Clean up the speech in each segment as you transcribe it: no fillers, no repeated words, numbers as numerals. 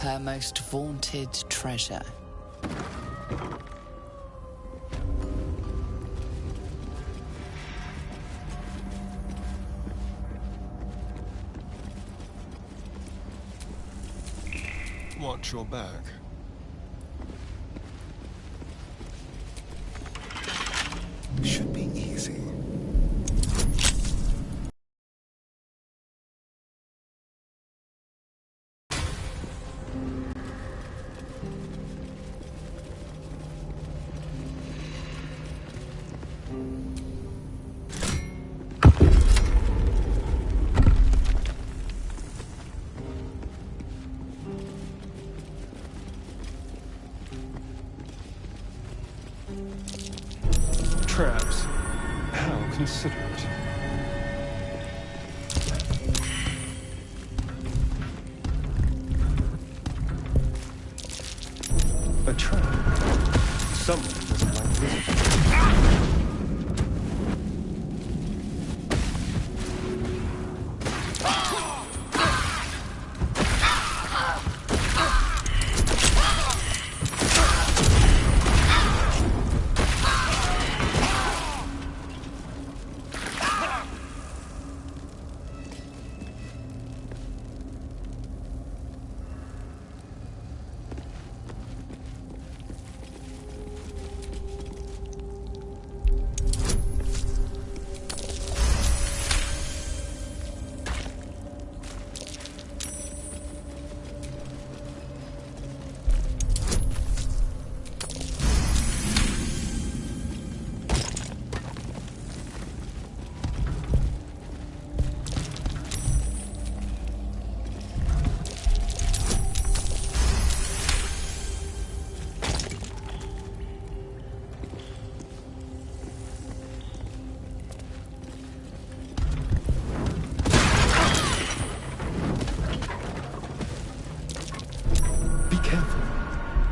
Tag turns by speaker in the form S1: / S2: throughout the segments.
S1: her most vaunted treasure.
S2: Watch your back. Should be easy. Traps. How considerate. A trap. Someone doesn't like this.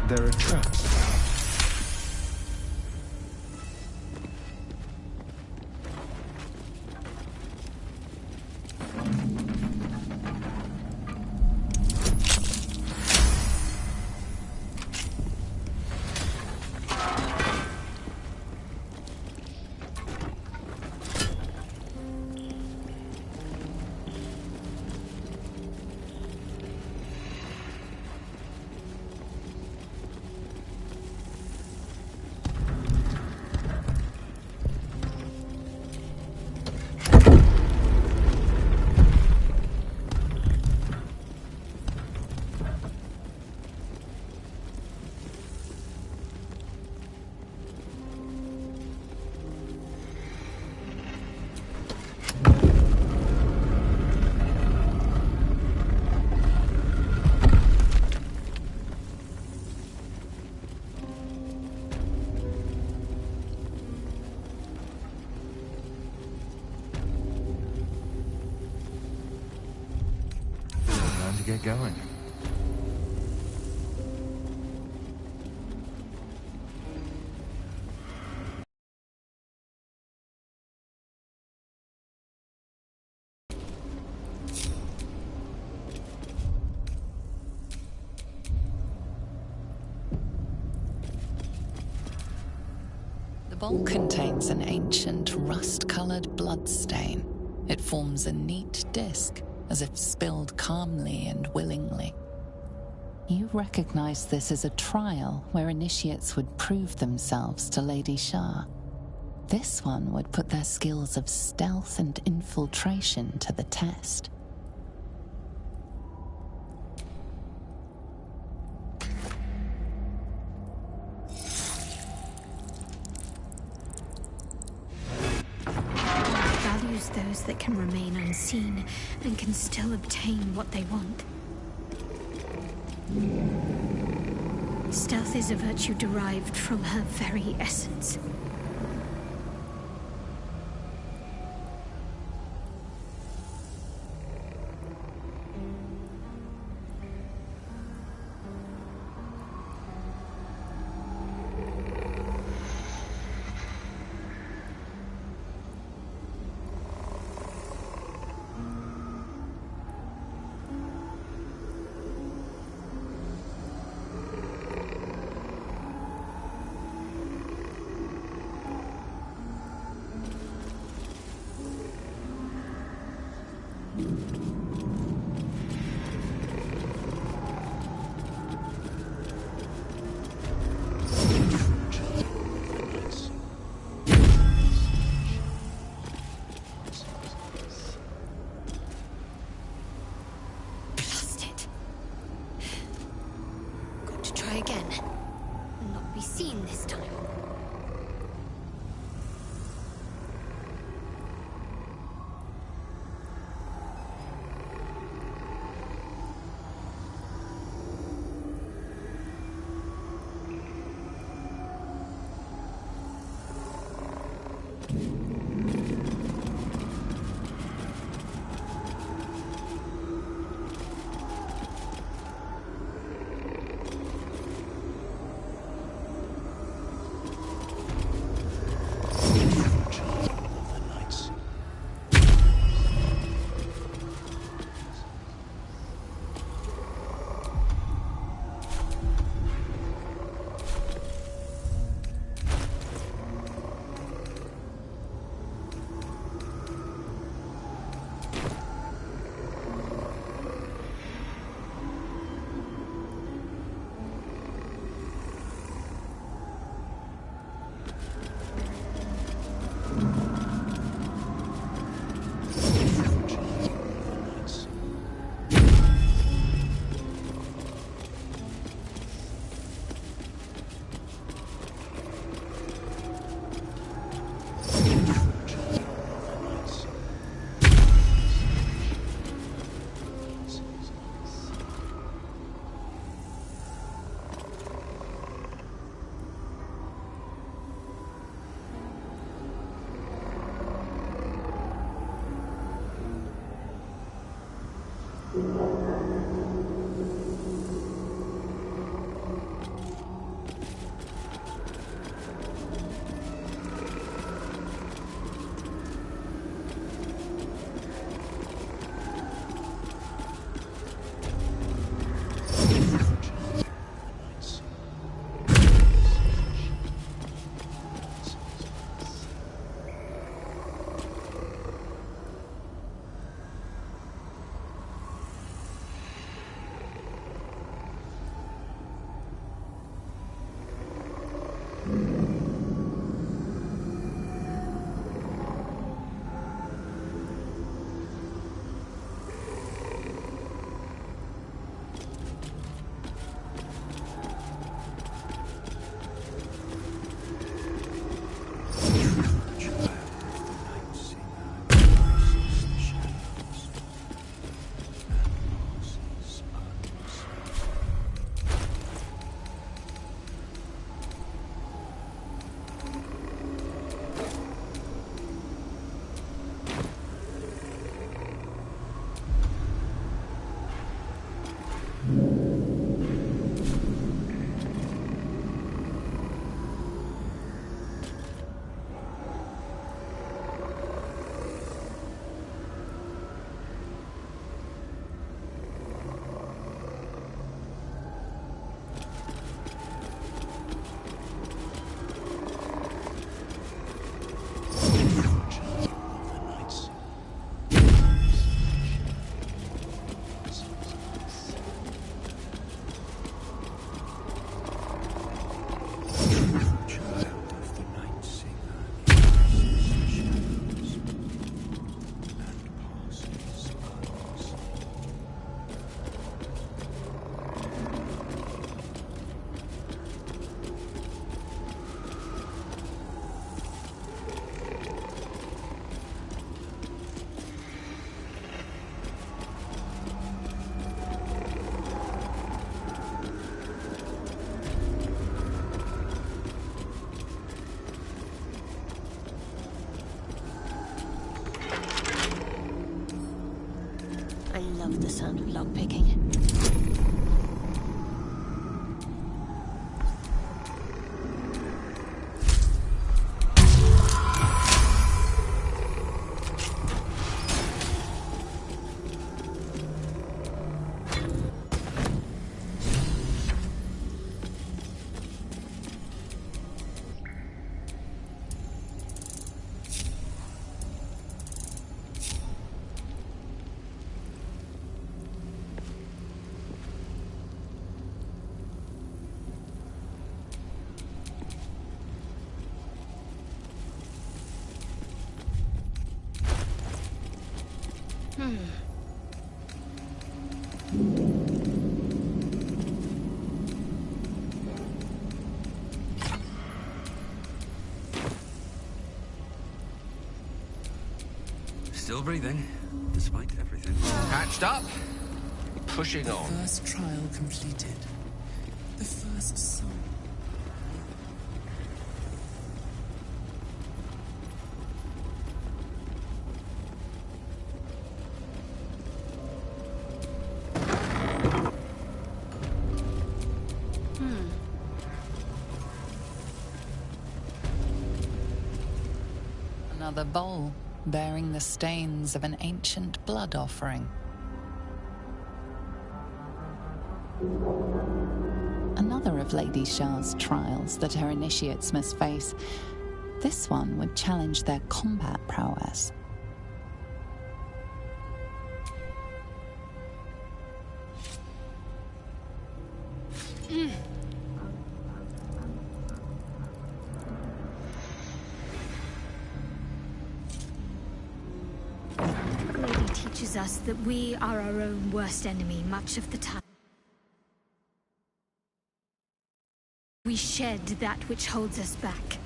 S2: There are traps. Get going.
S1: The bowl contains an ancient rust-colored blood stain. It forms a neat disc, as if spilled calmly and willingly. You recognize this as a trial where initiates would prove themselves to Lady Shar. This one would put their skills of stealth and infiltration to the test.
S3: Values those that can remain unseen and can still obtain what they want. Stealth is a virtue derived from her very essence. Lost it. Got to try again. And not be seen this time.
S4: love the sound of lockpicking.
S5: Still breathing, despite everything.
S6: Patched up, pushing on.
S1: First trial completed. The first soul. Another bowl, bearing the stains of an ancient blood offering. Another of Lady Shar's trials that her initiates must face. This one would challenge their combat prowess.
S3: Lady teaches us that we are our own worst enemy much of the time. We shed that which holds us back.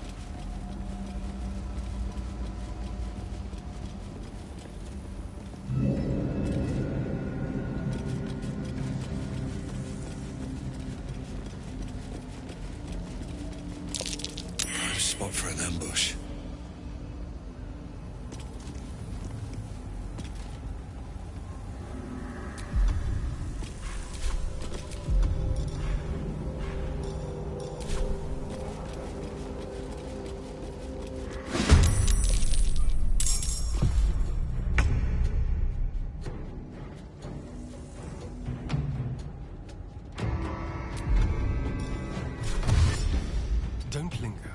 S7: Spot for an ambush.
S2: Don't linger.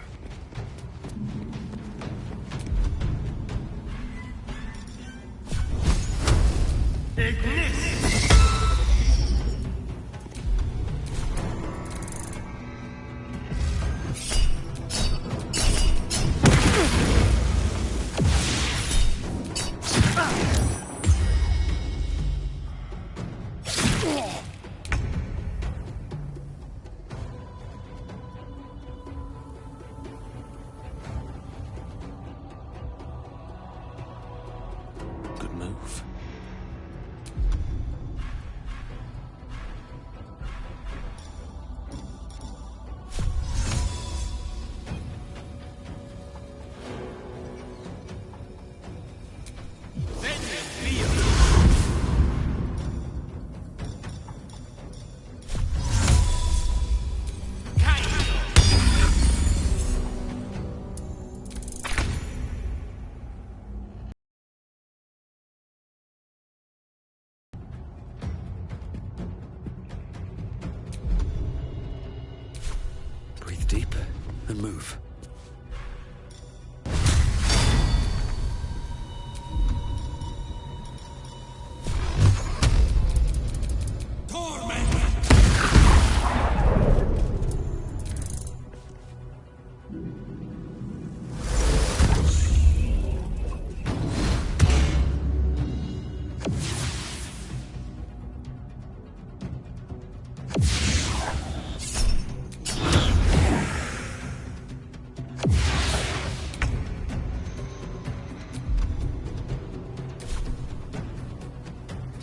S7: Good move. Breathe deep and move.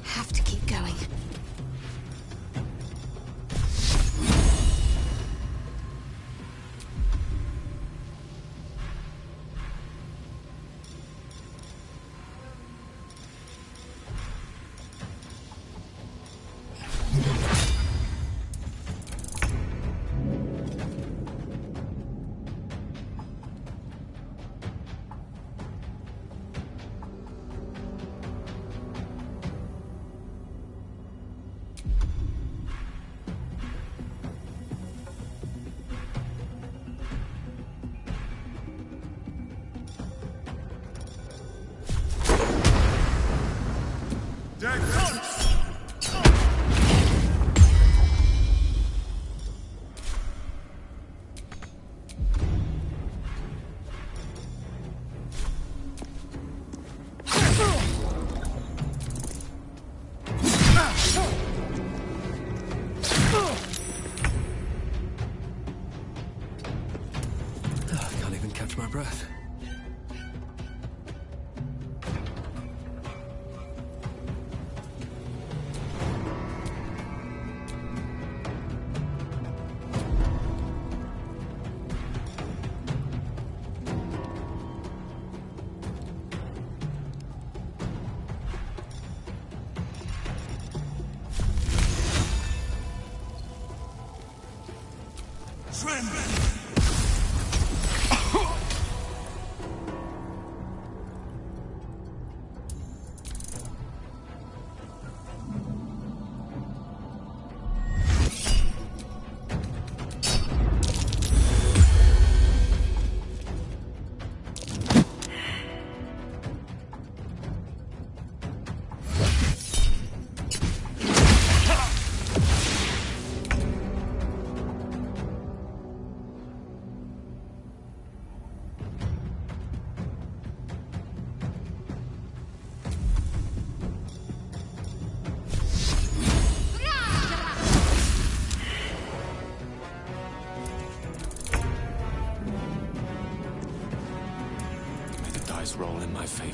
S3: Have to keep going.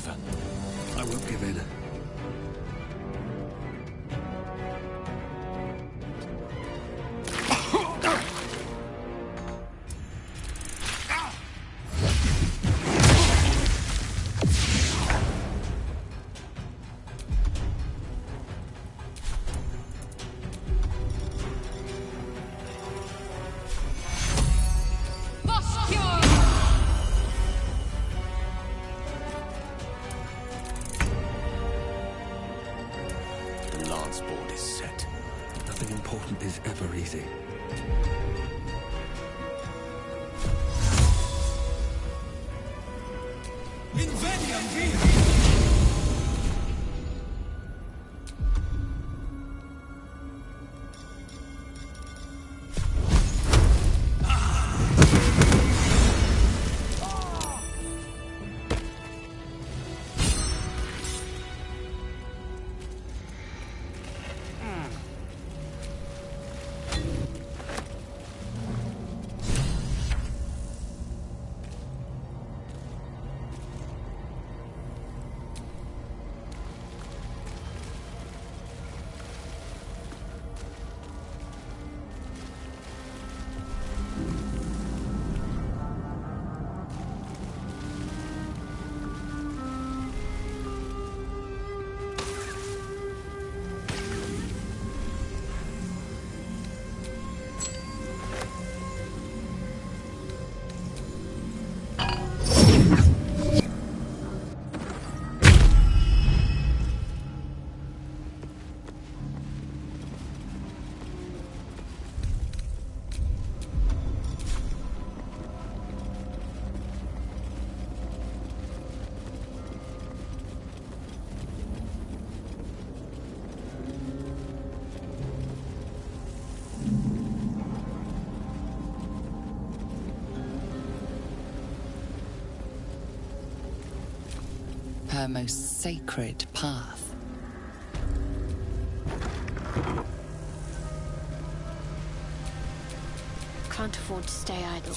S7: over.
S5: I won't give in.
S7: The lance board is set.
S5: Nothing important is ever easy.
S1: Her most sacred path.
S4: Can't afford to stay idle.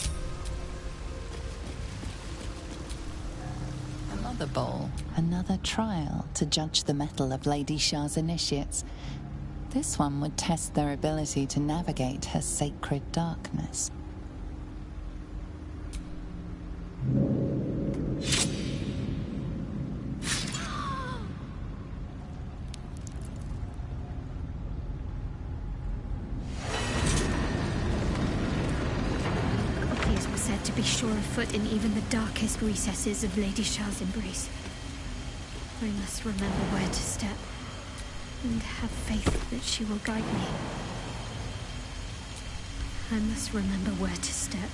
S1: Another bowl, another trial to judge the mettle of Lady Shar's initiates. This one would test their ability to navigate her sacred darkness.
S3: To be sure of foot in even the darkest recesses of Lady Shar's embrace. I must remember where to step, and have faith that she will guide me. I must remember where to step,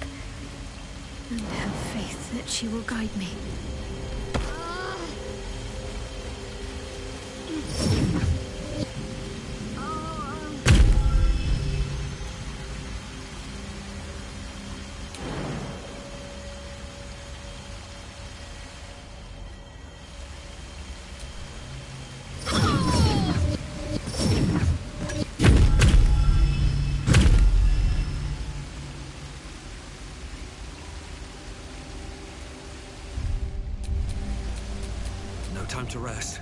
S3: and have faith that she will guide me.
S5: Time to rest.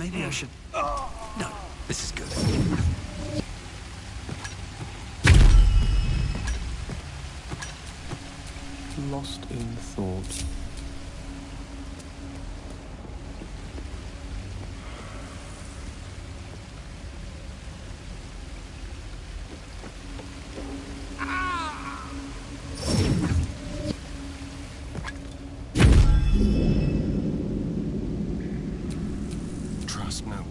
S5: Maybe I should... No, this is good.
S2: Lost in thought. Trust no one.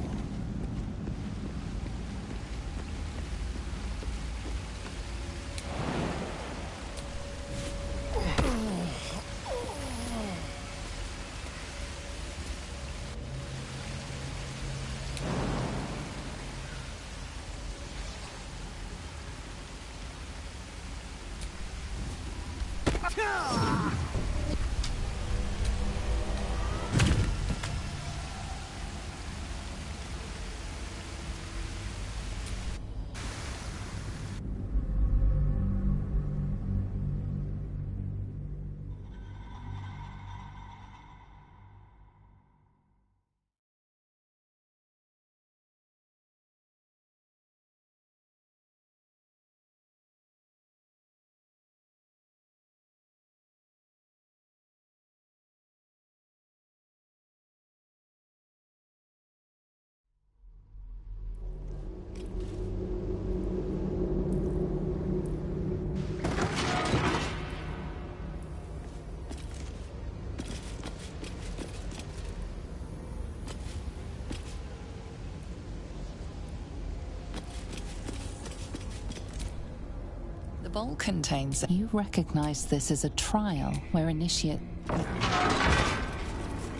S1: The bowl contains... You recognize this as a trial where initiate...
S3: I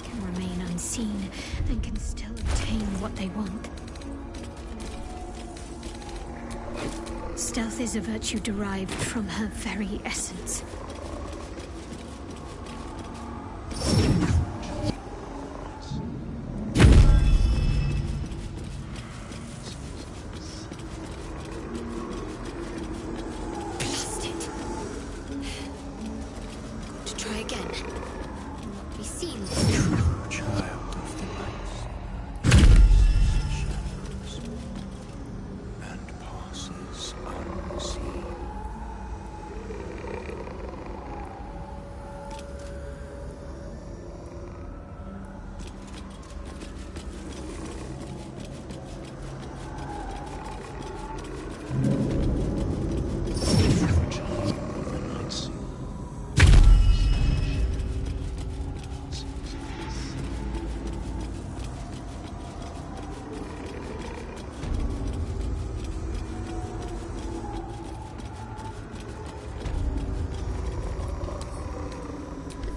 S3: can remain unseen and can still obtain what they want. Stealth is a virtue derived from her very essence.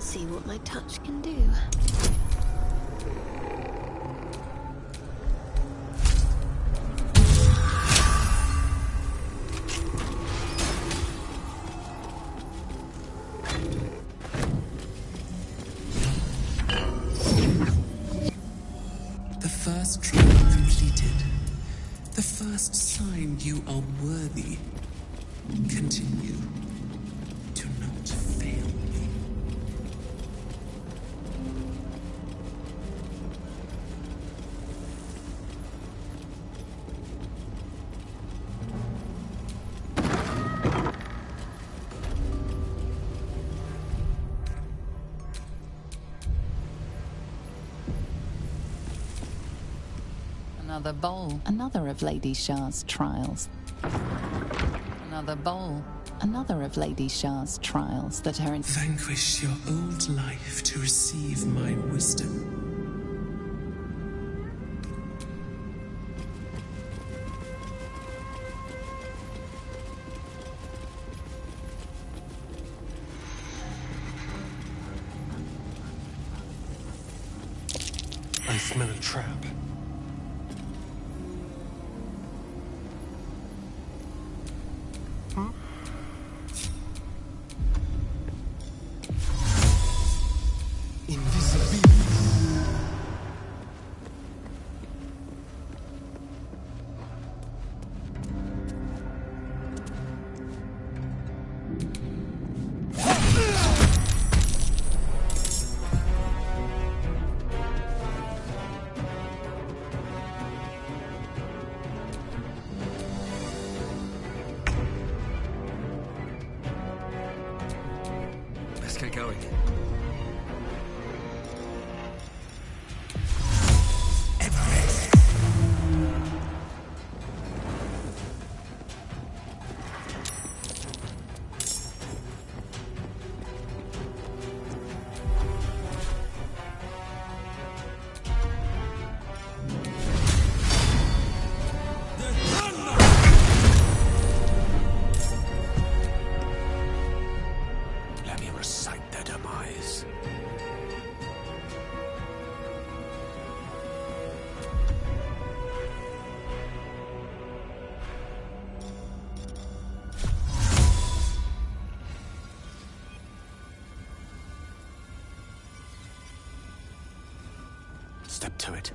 S4: See what my touch can do.
S8: The first trial completed. The first sign you are worthy. Continue to not fail me.
S1: Another bowl, another of Lady Shar's trials. Another bowl, another of Lady Shar's trials that are in...
S8: Vanquish your old life to receive my wisdom.
S2: I smell a trap.
S5: Step to it.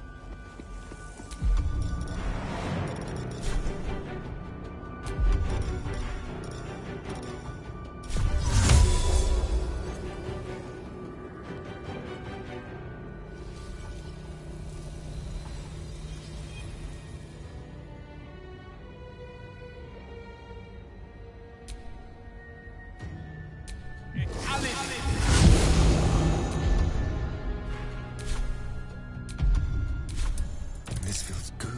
S5: This feels good.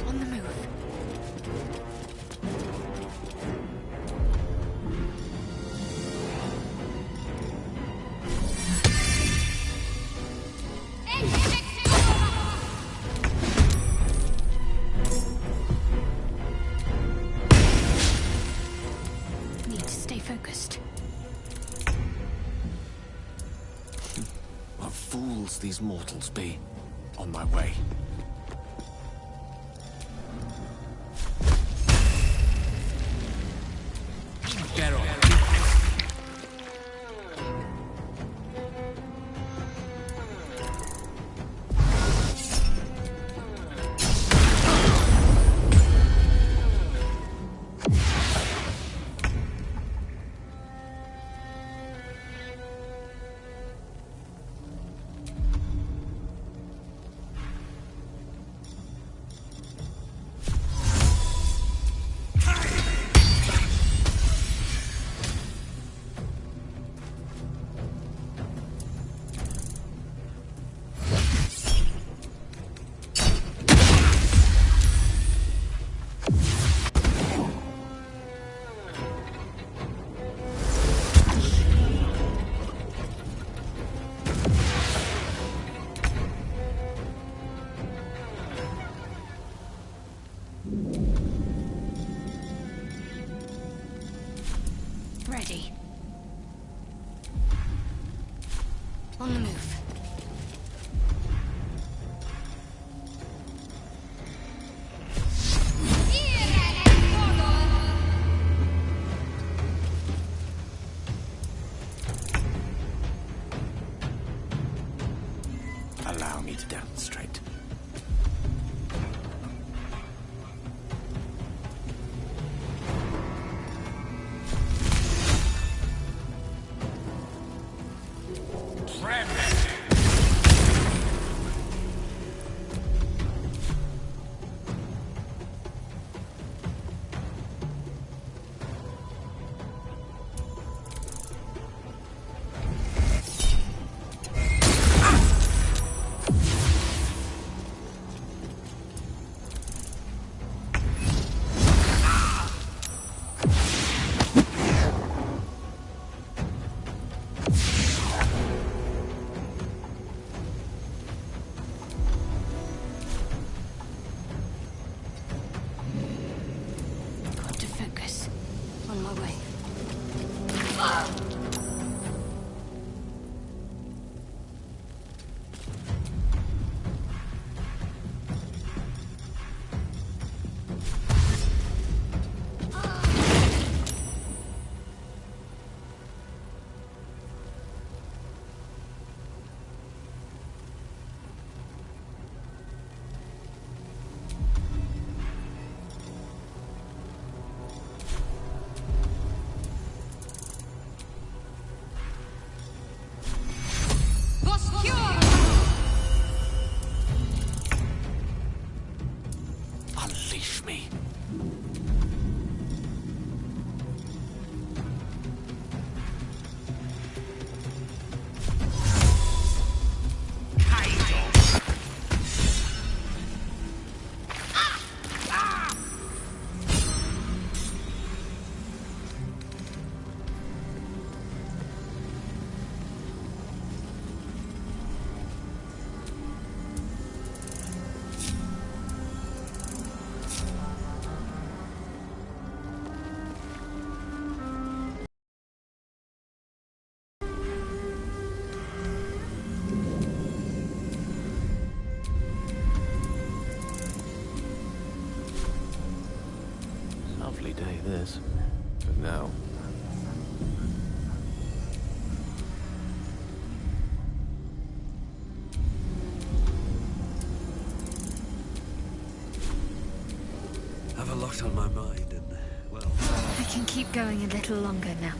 S3: On the move. Need to stay focused.
S5: What fools these mortals be. On my way. Get on.
S3: Ready. On the move.
S5: Allow me to demonstrate.
S3: Got to focus. On my way.
S5: Unleash me.
S2: lovely day, this. But now...
S7: Have a lot on my mind and, well...
S3: I can keep going a little longer now.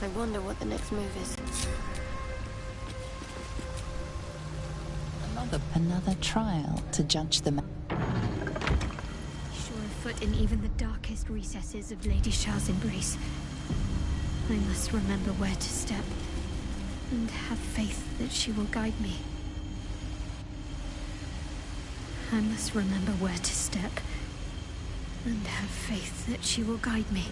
S4: I wonder what the next move is.
S1: Another trial to judge the
S3: Sure of foot in even the darkest recesses of Lady Shar's embrace. I must remember where to step, and have faith that she will guide me. I must remember where to step, and have faith that she will guide me.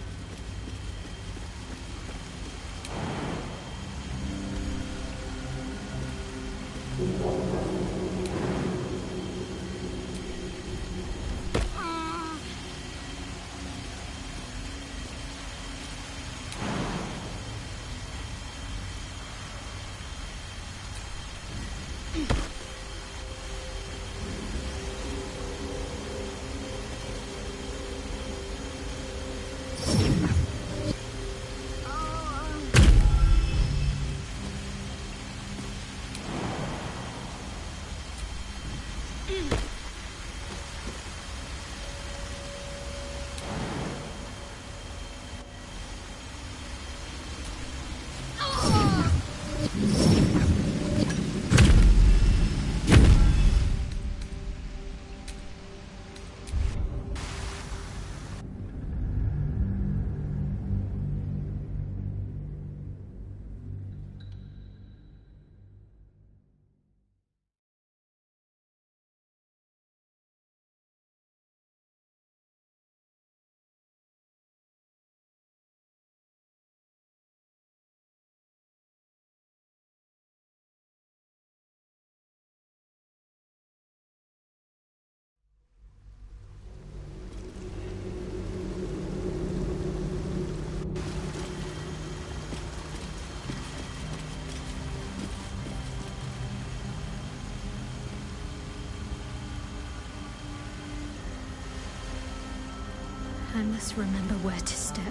S3: I must remember where to step,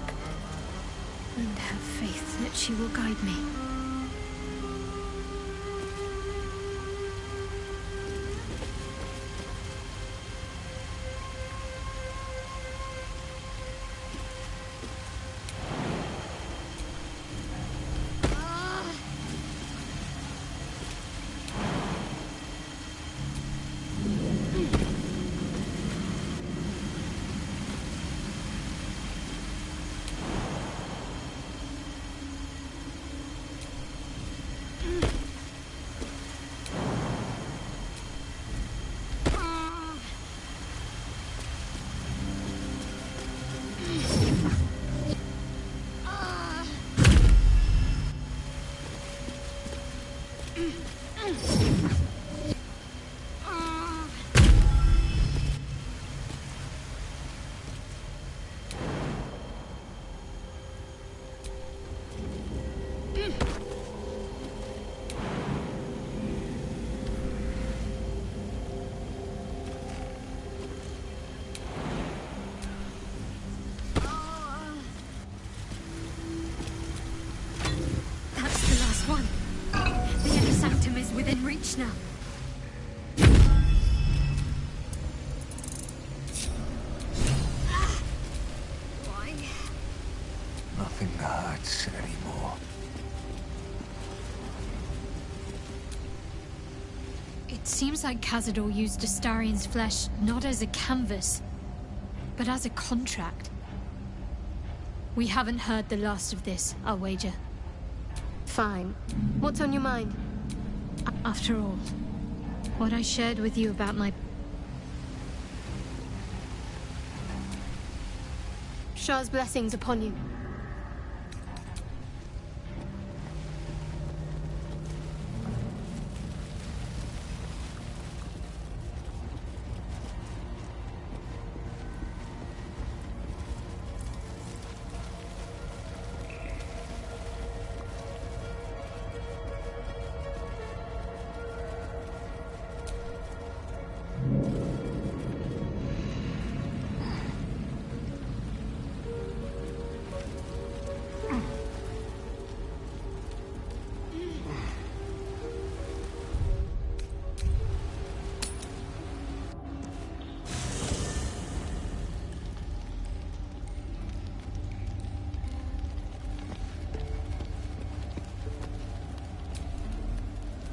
S3: and have faith that she will guide me. That's the last one. The inner sanctum is within reach now. Seems like Cazador used Astarion's flesh not as a canvas, but as a contract. We haven't heard the last of this, I'll wager.
S4: Fine. What's on your mind?
S3: After all, what I shared with you about my...
S4: Shar's blessings upon you.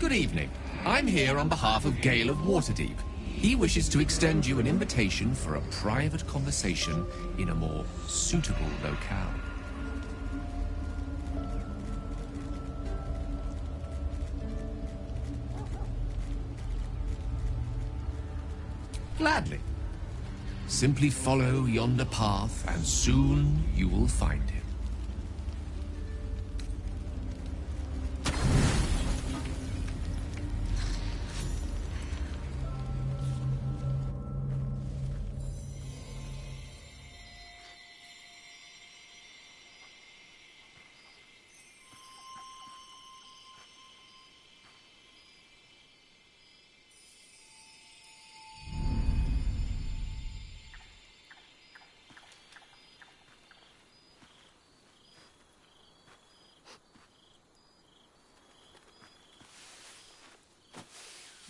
S6: Good evening. I'm here on behalf of Gale of Waterdeep. He wishes to extend you an invitation for a private conversation in a more suitable locale. Gladly. Simply follow yonder path, and soon you will find him.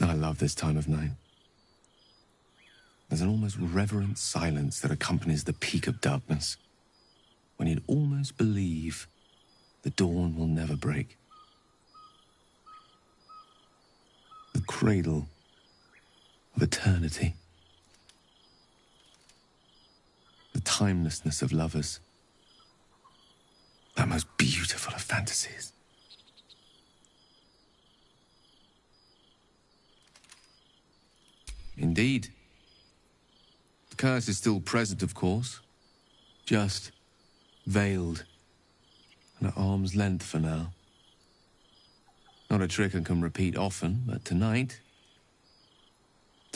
S2: I love this time of night. There's an almost reverent silence that accompanies the peak of darkness, when you'd almost believe the dawn will never break. The cradle of eternity. The timelessness of lovers. That most beautiful of fantasies. Indeed. The curse is still present, of course. Just veiled and at arm's length for now. Not a trick I can repeat often, but tonight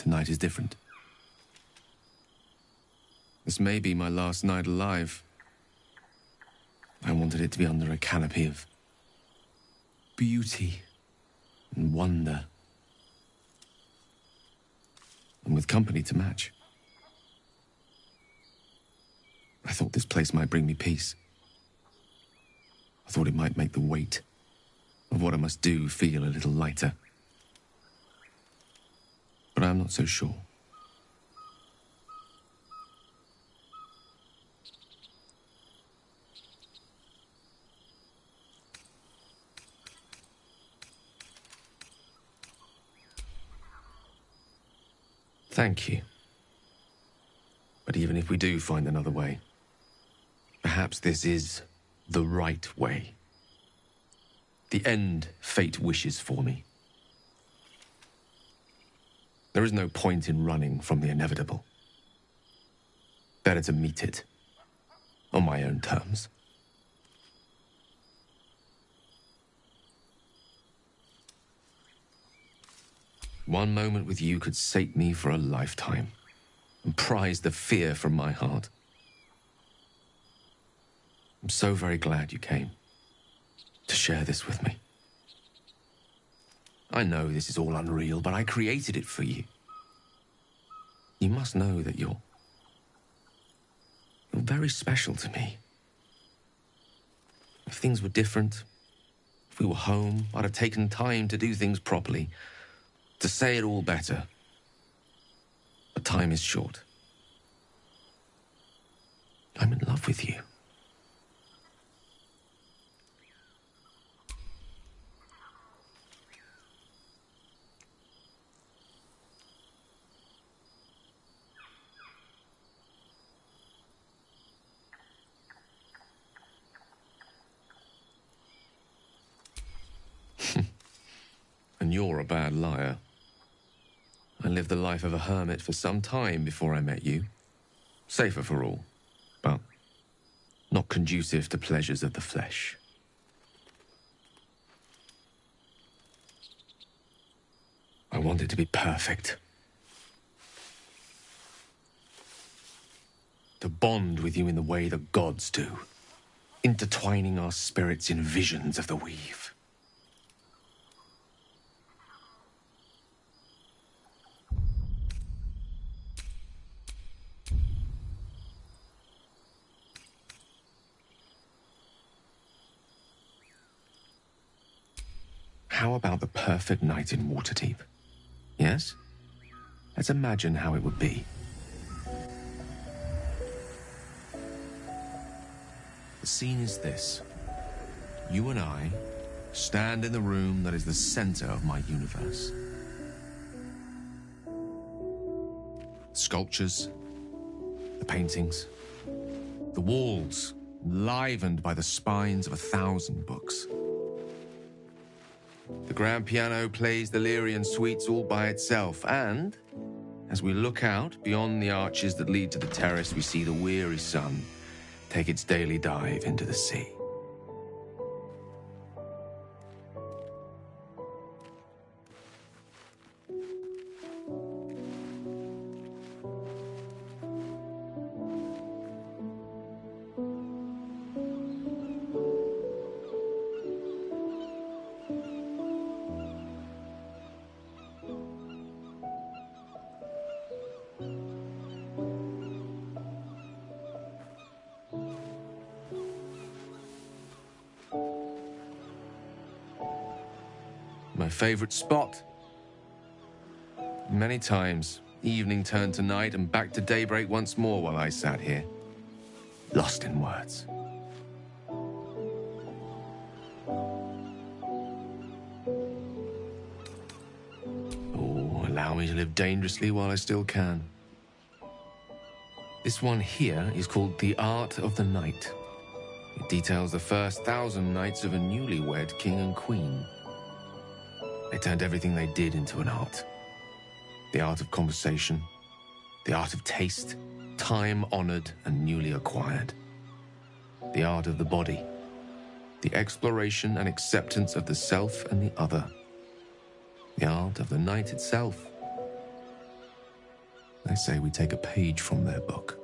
S2: is different. This may be my last night alive. I wanted it to be under a canopy of beauty and wonder. And with company to match. I thought this place might bring me peace. I thought it might make the weight of what I must do feel a little lighter. But I'm not so sure. Thank you. But even if we do find another way, perhaps this is the right way. The end fate wishes for me. There is no point in running from the inevitable. Better to meet it on my own terms. One moment with you could sate me for a lifetime and prize the fear from my heart. I'm so very glad you came to share this with me. I know this is all unreal, but I created it for you. You must know that you're very special to me. If things were different, if we were home, I'd have taken time to do things properly, to say it all better. But time is short. I'm in love with you. And you're a bad liar. I lived the life of a hermit for some time before I met you. Safer for all, but not conducive to pleasures of the flesh. I want it to be perfect. To bond with you in the way the gods do, intertwining our spirits in visions of the weave. How about the perfect night in Waterdeep? Yes? Let's imagine how it would be. The scene is this. You and I stand in the room that is the center of my universe. Sculptures, the paintings, the walls livened by the spines of 1,000 books. The grand piano plays the Lyrian suites all by itself, and as we look out beyond the arches that lead to the terrace, we see the weary sun take its daily dive into the sea. My favorite spot. Many times, evening turned to night and back to daybreak once more while I sat here, lost in words. Oh, allow me to live dangerously while I still can. This one here is called The Art of the Night. It details the first 1,000 nights of a newlywed king and queen. They turned everything they did into an art. The art of conversation, the art of taste, time-honored and newly acquired. The art of the body, the exploration and acceptance of the self and the other. The art of the night itself. They say we take a page from their book.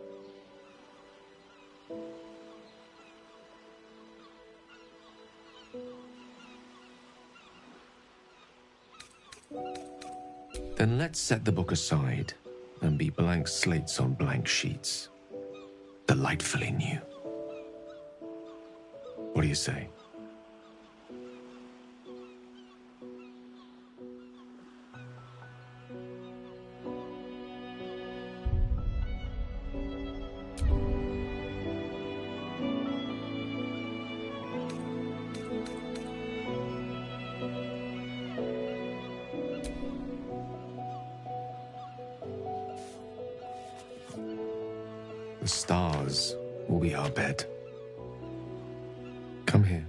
S2: Then let's set the book aside and be blank slates on blank sheets. Delightfully new. What do you say? The stars will be our bed. Come here.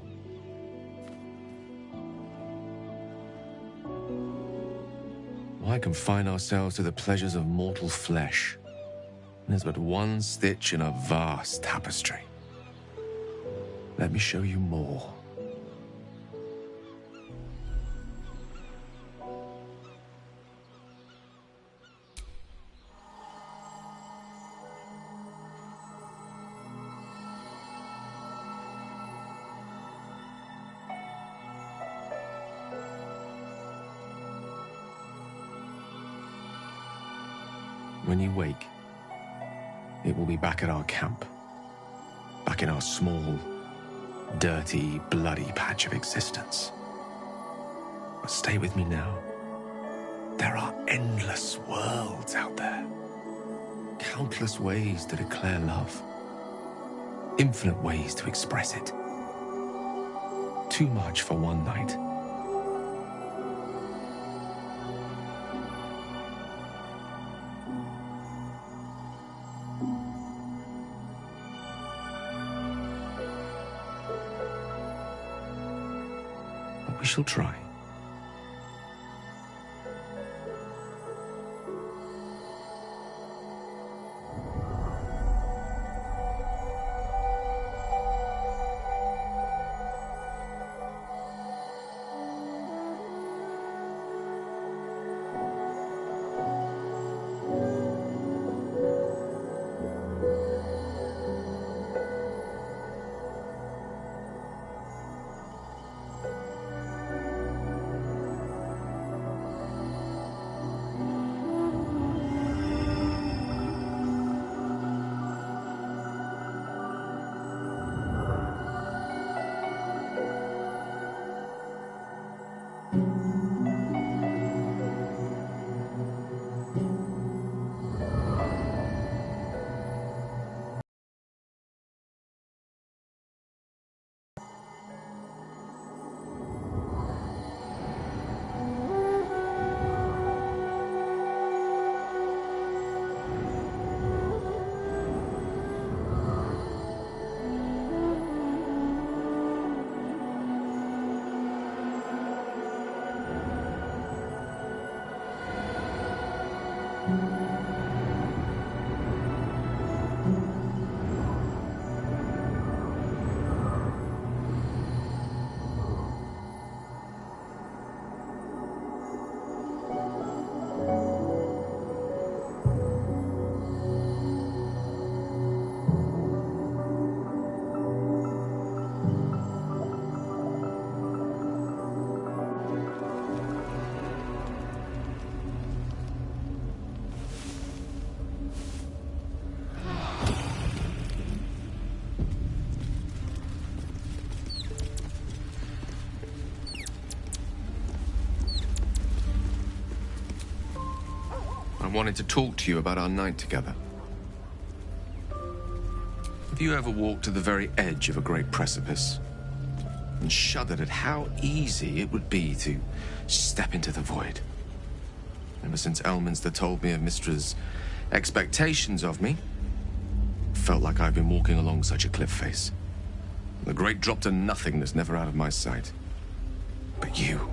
S2: Why confine ourselves to the pleasures of mortal flesh? There's but one stitch in a vast tapestry. Let me show you more. When you wake, it will be back at our camp. Back in our small, dirty, bloody patch of existence. But stay with me now. There are endless worlds out there. Countless ways to declare love. Infinite ways to express it. Too much for one night. We shall try. I wanted to talk to you about our night together. Have you ever walked to the very edge of a great precipice and shuddered at how easy it would be to step into the void? Ever since Elminster told me of Mistra's expectations of me, it felt like I've been walking along such a cliff face. The great drop to nothingness, never out of my sight. But you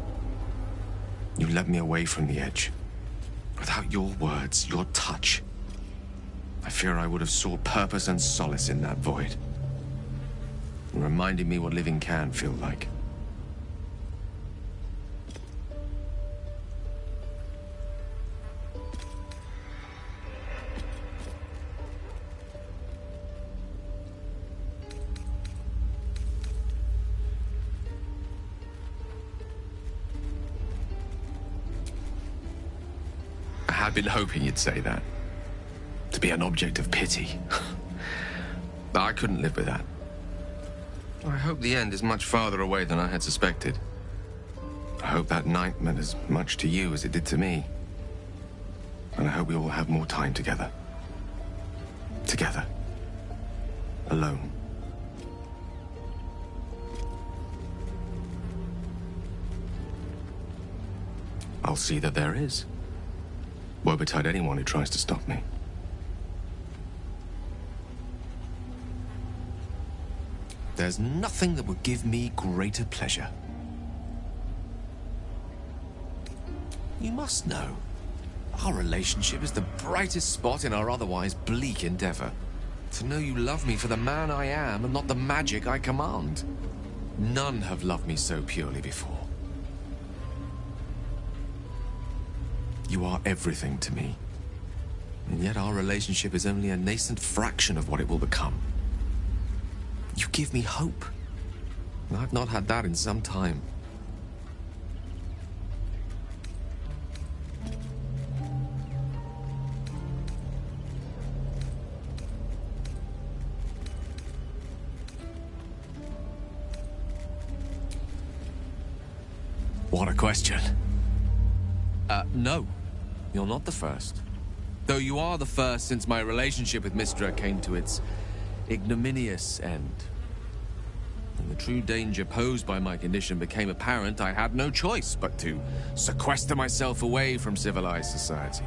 S2: led me away from the edge. Without your words, your touch, I fear I would have sought purpose and solace in that void. Reminding me what living can feel like. I had been hoping you'd say that. To be an object of pity. But I couldn't live with that. I hope the end is much farther away than I had suspected. I hope that night meant as much to you as it did to me. And I hope we all have more time together. Together. Alone. I'll see that there is. Woe betide anyone who tries to stop me. There's nothing that would give me greater pleasure. You must know, our relationship is the brightest spot in our otherwise bleak endeavor. To know you love me for the man I am and not the magic I command. None have loved me so purely before. You are everything to me. And yet our relationship is only a nascent fraction of what it will become. You give me hope. And I've not had that in some time. What a question. No. You're not the first. Though you are the first since my relationship with Mistra came to its ignominious end. When the true danger posed by my condition became apparent, I had no choice but to sequester myself away from civilized society.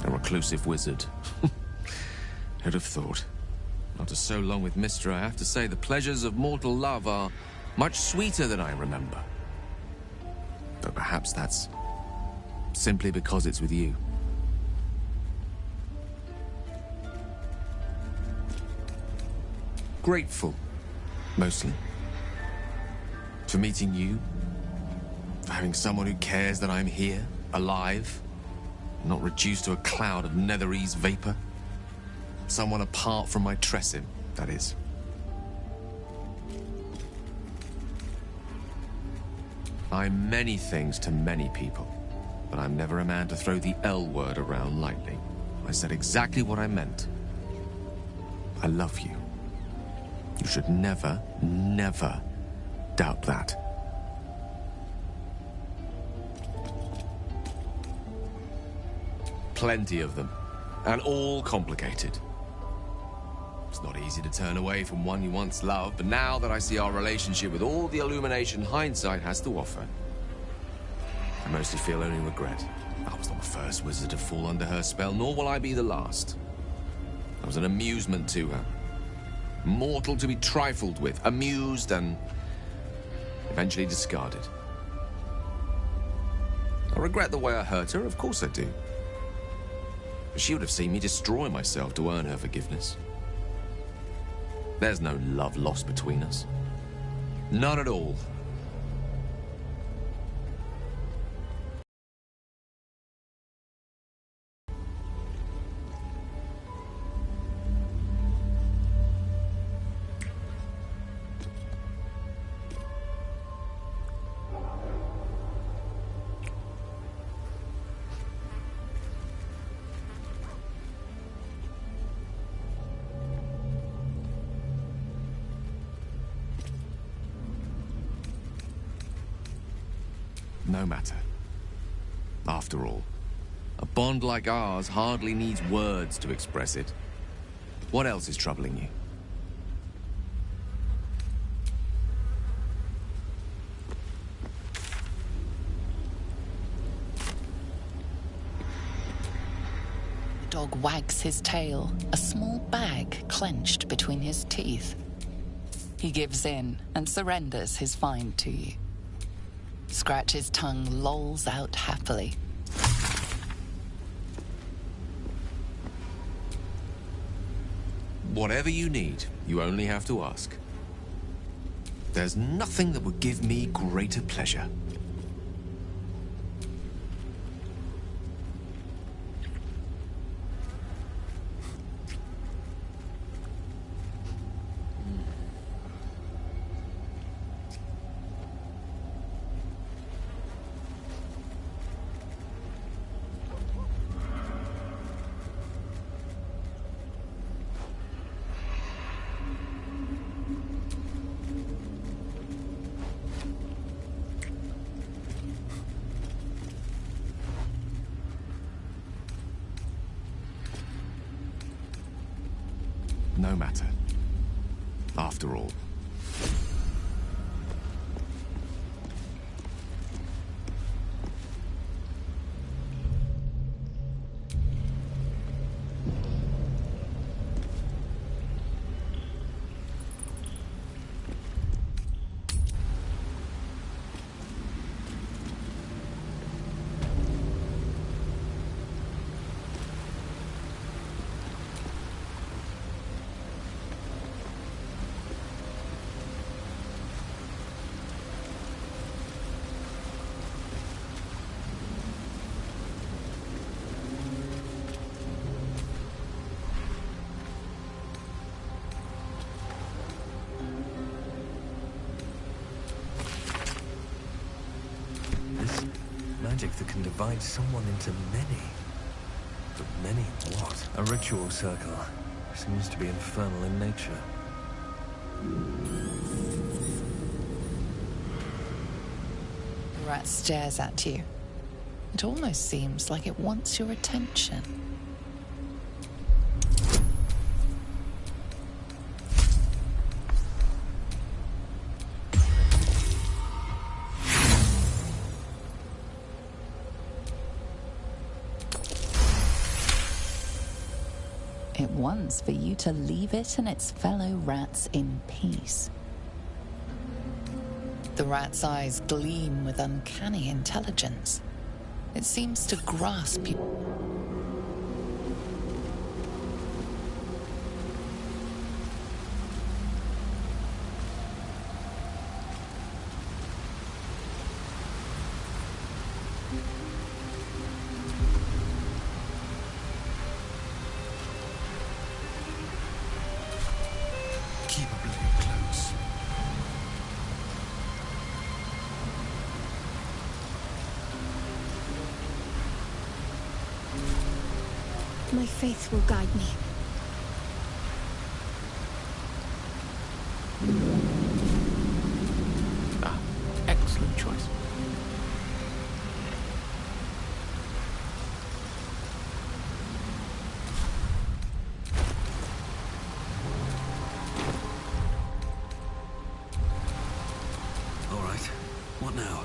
S2: A reclusive wizard. Who'd have thought? After so long with Mistra, I have to say the pleasures of mortal love are much sweeter than I remember. But perhaps that's simply because it's with you. Grateful, mostly. For meeting you. For having someone who cares that I'm here, alive. Not reduced to a cloud of netherese vapor. Someone apart from my Tressim, that is. I'm many things to many people, but I'm never a man to throw the L word around lightly. I said exactly what I meant. I love you. You should never, never doubt that. Plenty of them, and all complicated. It's not easy to turn away from one you once loved, but now that I see our relationship with all the illumination hindsight has to offer, I mostly feel only regret. I was not the first wizard to fall under her spell, nor will I be the last. I was an amusement to her. Mortal to be trifled with, amused and eventually discarded. I regret the way I hurt her, of course I do. But she would have seen me destroy myself to earn her forgiveness. There's no love lost between us. None at all. No matter. After all, A bond like ours hardly needs words to express it. What else is troubling you?
S1: The dog wags his tail, a small bag clenched between his teeth. He gives in and surrenders his find to you. Scratch's tongue lolls out happily.
S2: Whatever you need, you only have to ask. There's nothing that would give me greater pleasure. No matter. After all.
S7: Magic that can divide someone into many. But many what? A ritual circle. Seems to be infernal in nature.
S1: The rat stares at you. It almost seems like it wants your attention. It wants for you to leave it and its fellow rats in peace. The rat's eyes gleam with uncanny intelligence. It seems to grasp you.
S7: Keep a blade close.
S3: My faith will guide me.
S2: Excellent choice.
S7: All right. What now?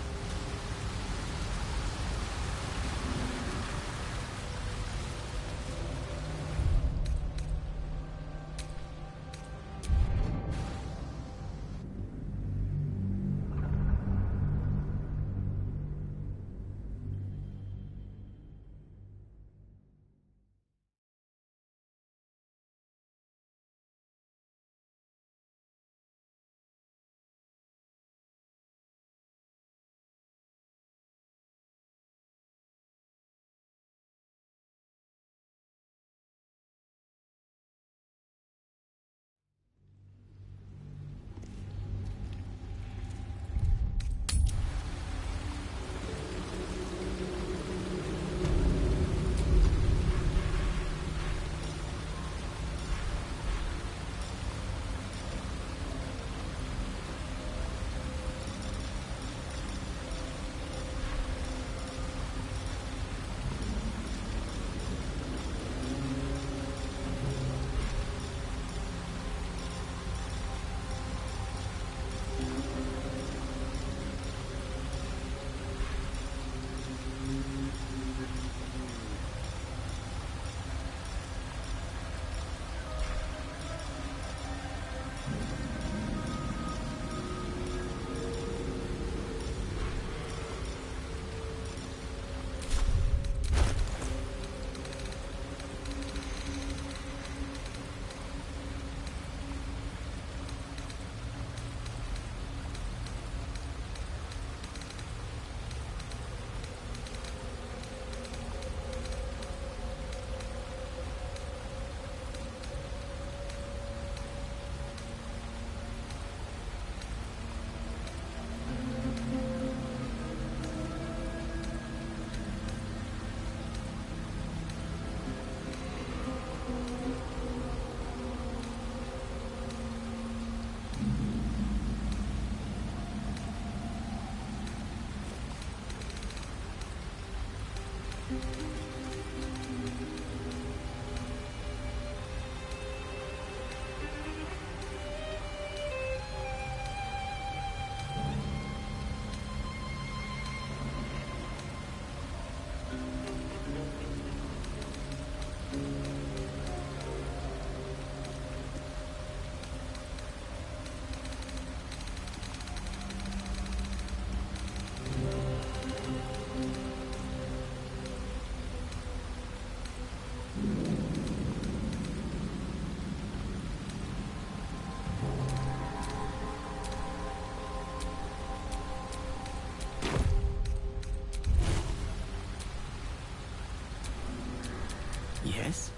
S5: Yes?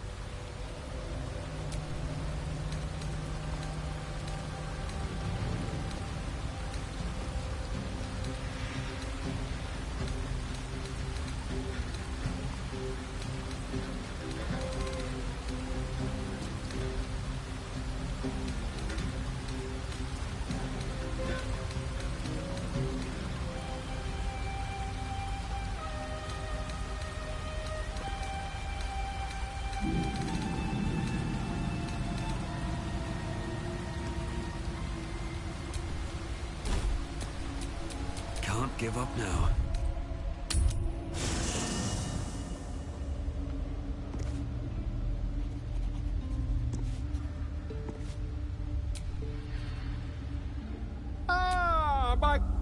S7: Can't give up now.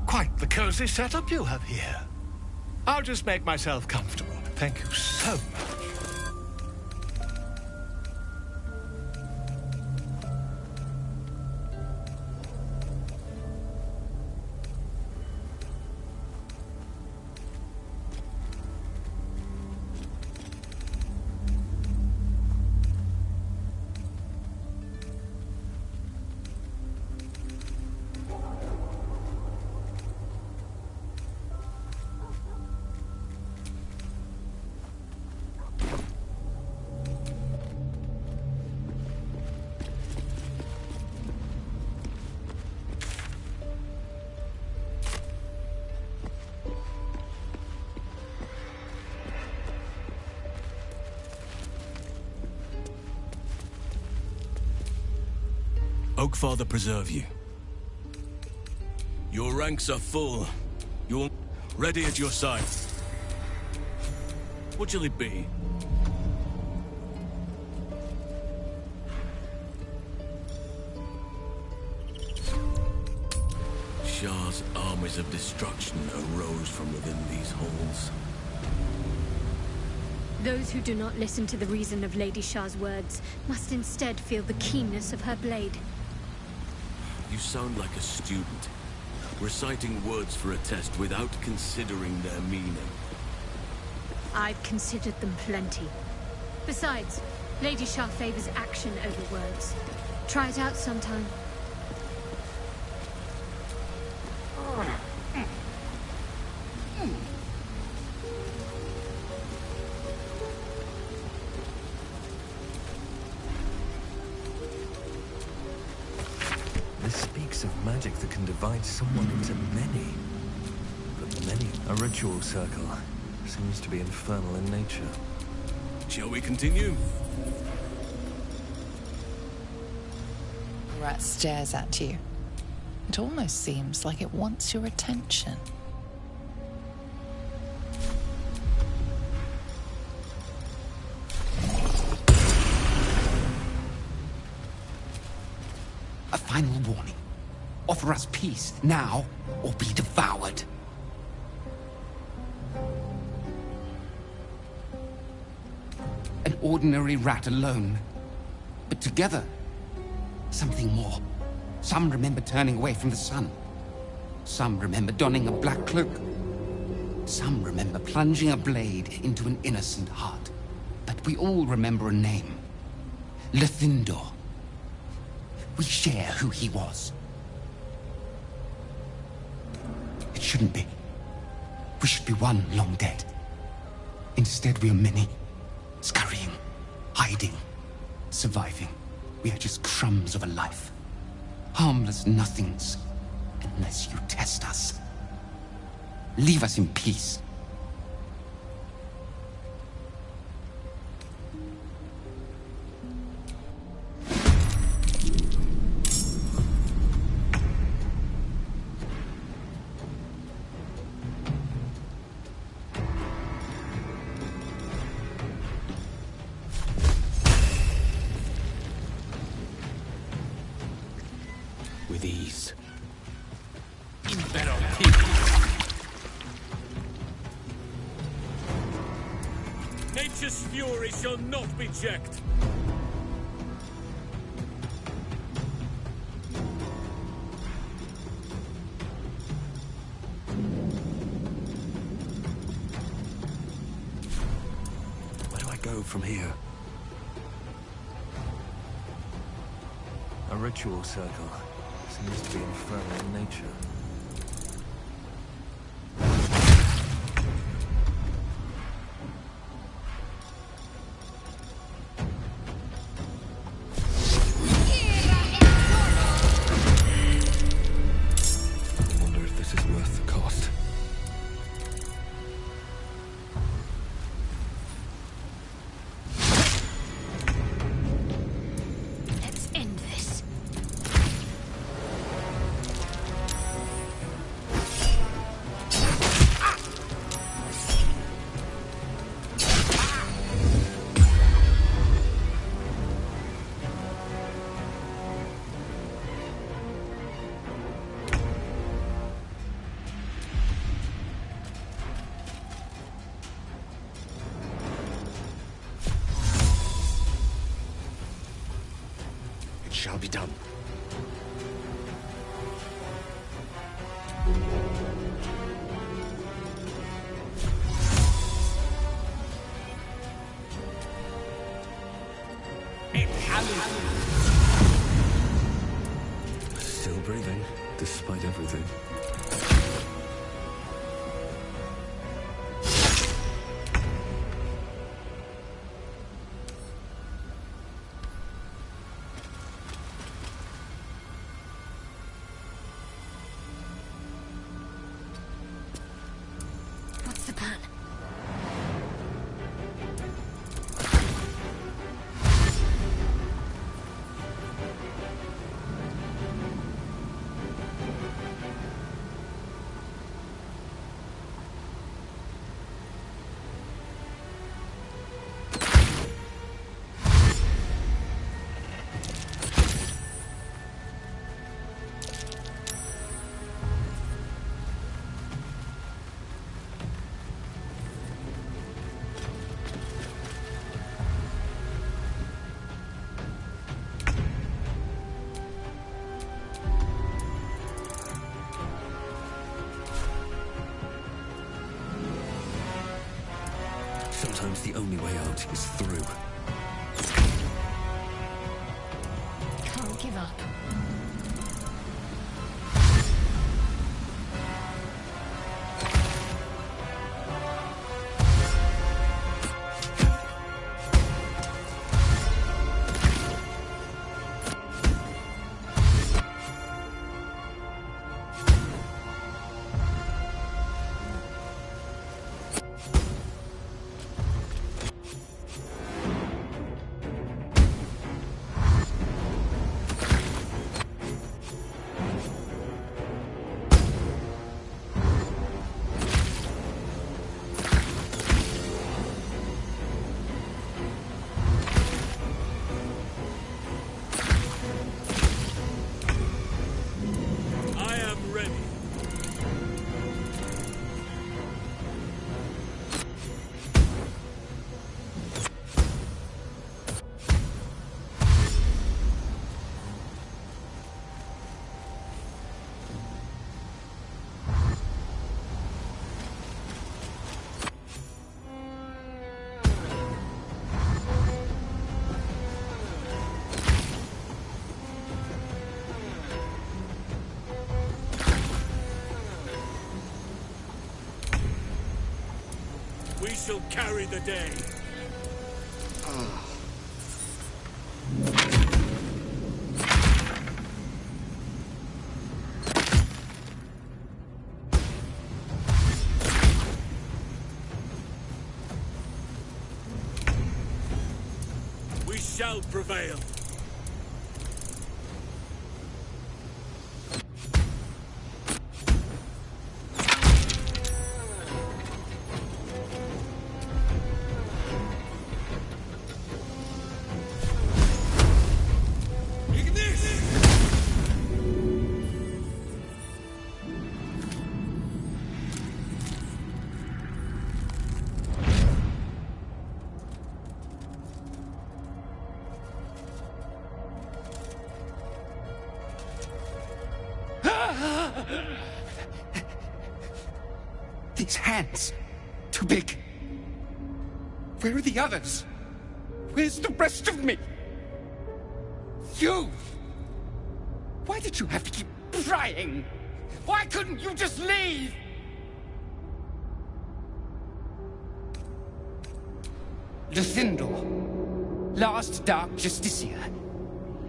S9: Quite the cozy setup you have here. I'll just make myself comfortable. Thank you so much.
S5: Oakfather preserve you. Your ranks are full. You're ready at your side. What shall it be? Shar's armies of destruction arose from within these halls.
S3: Those who do not listen to the reason of Lady Shar's words must instead feel the keenness of her blade.
S5: You sound like a student, reciting words for a test without considering their meaning.
S3: I've considered them plenty. Besides, Lady Shar favors action over words. Try it out sometime.
S7: This speaks of magic that can divide someone into many. But many, a ritual circle, seems to be infernal in nature.
S5: Shall we continue?
S1: The rat stares at you. It almost seems like it wants your attention.
S8: A final warning. Offer us peace now, or be devoured. An ordinary rat alone, but together, something more. Some remember turning away from the sun. Some remember donning a black cloak. Some remember plunging a blade into an innocent heart. But we all remember a name. Lethindor. We share who he was. It shouldn't be. We should be one long dead. Instead, we are many. Scurrying, hiding, surviving. We are just crumbs of a life. Harmless nothings, unless you test us. Leave us in peace.
S5: Nature's fury shall not be checked.
S7: Where do I go from here? A ritual circle. Seems to be infernal in nature.
S6: Shall be done.
S7: Still breathing, despite everything.
S3: What's the plan?
S7: Sometimes the only way out is through.
S3: Can't give up.
S5: We shall carry the day. We shall prevail.
S8: These hands. Too big. Where are the others? Where's the rest of me? You! Why did you have to keep prying? Why couldn't you just leave? Luthindor, last Dark Justicia.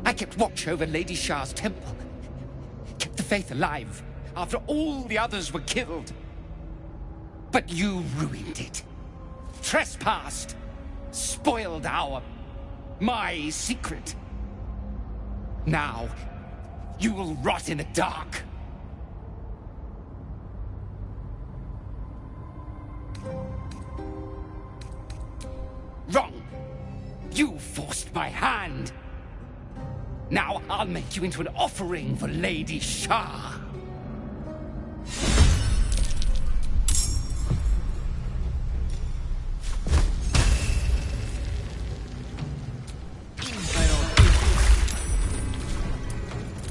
S8: I kept watch over Lady Shar's temple. Kept the faith alive after all the others were killed. But you ruined it. Trespassed. Spoiled my secret. Now, you will rot in the dark. Wrong. You forced my hand. Now I'll make you into an offering for Lady Shar.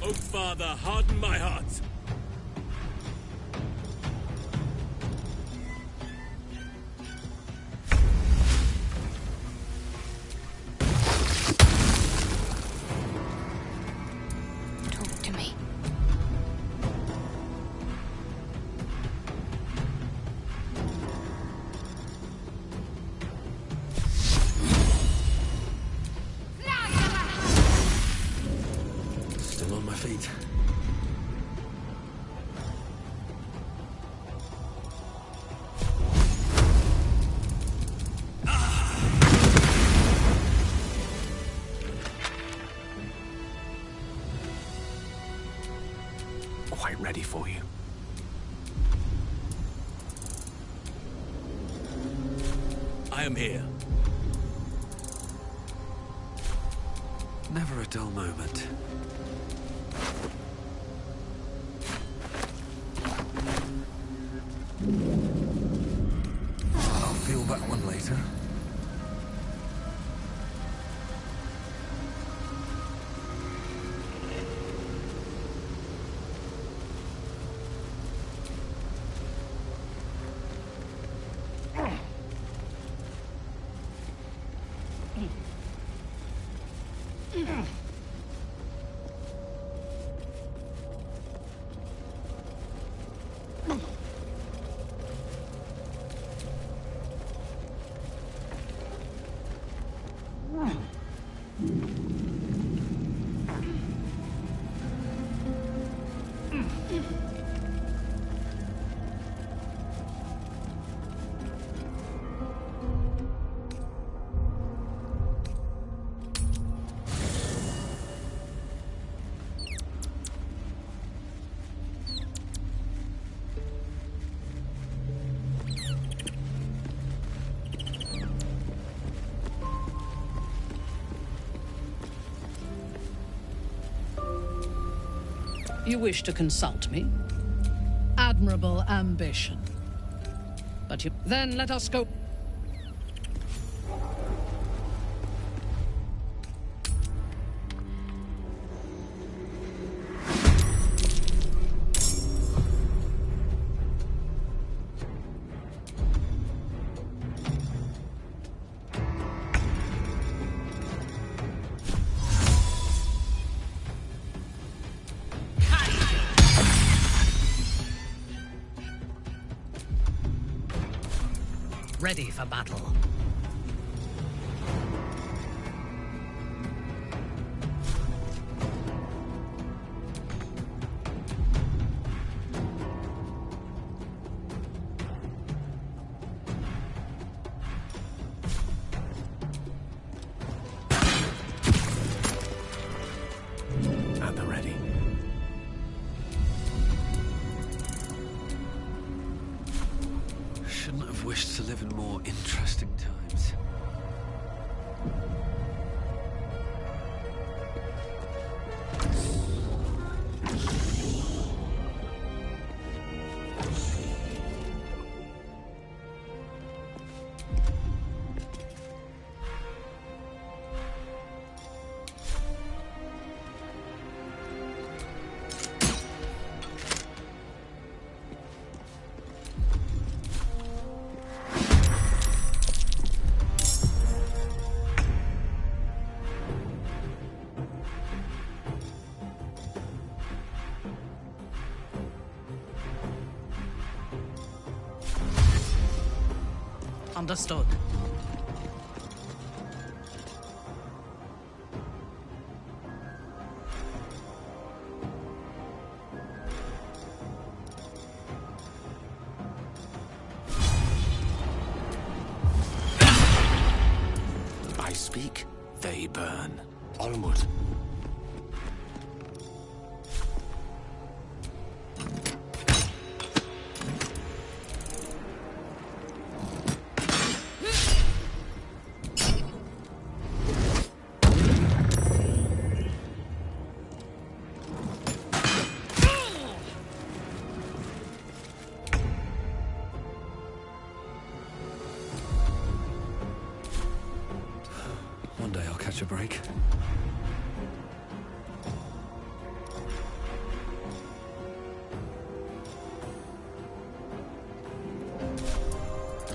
S5: Oh, Father, harden my heart.
S3: Talk to me.
S7: Still on my feet.
S2: Quite ready for you.
S5: I am here.
S7: Never a dull moment. I'll feel that one later.
S10: You wish to consult me? Admirable ambition. But you... Then let us go... Ready for battle.
S2: At the ready.
S7: Shouldn't have wished to live in more interesting times.
S10: Understood.
S5: I speak, they burn. Onward.
S7: One day I'll catch a break.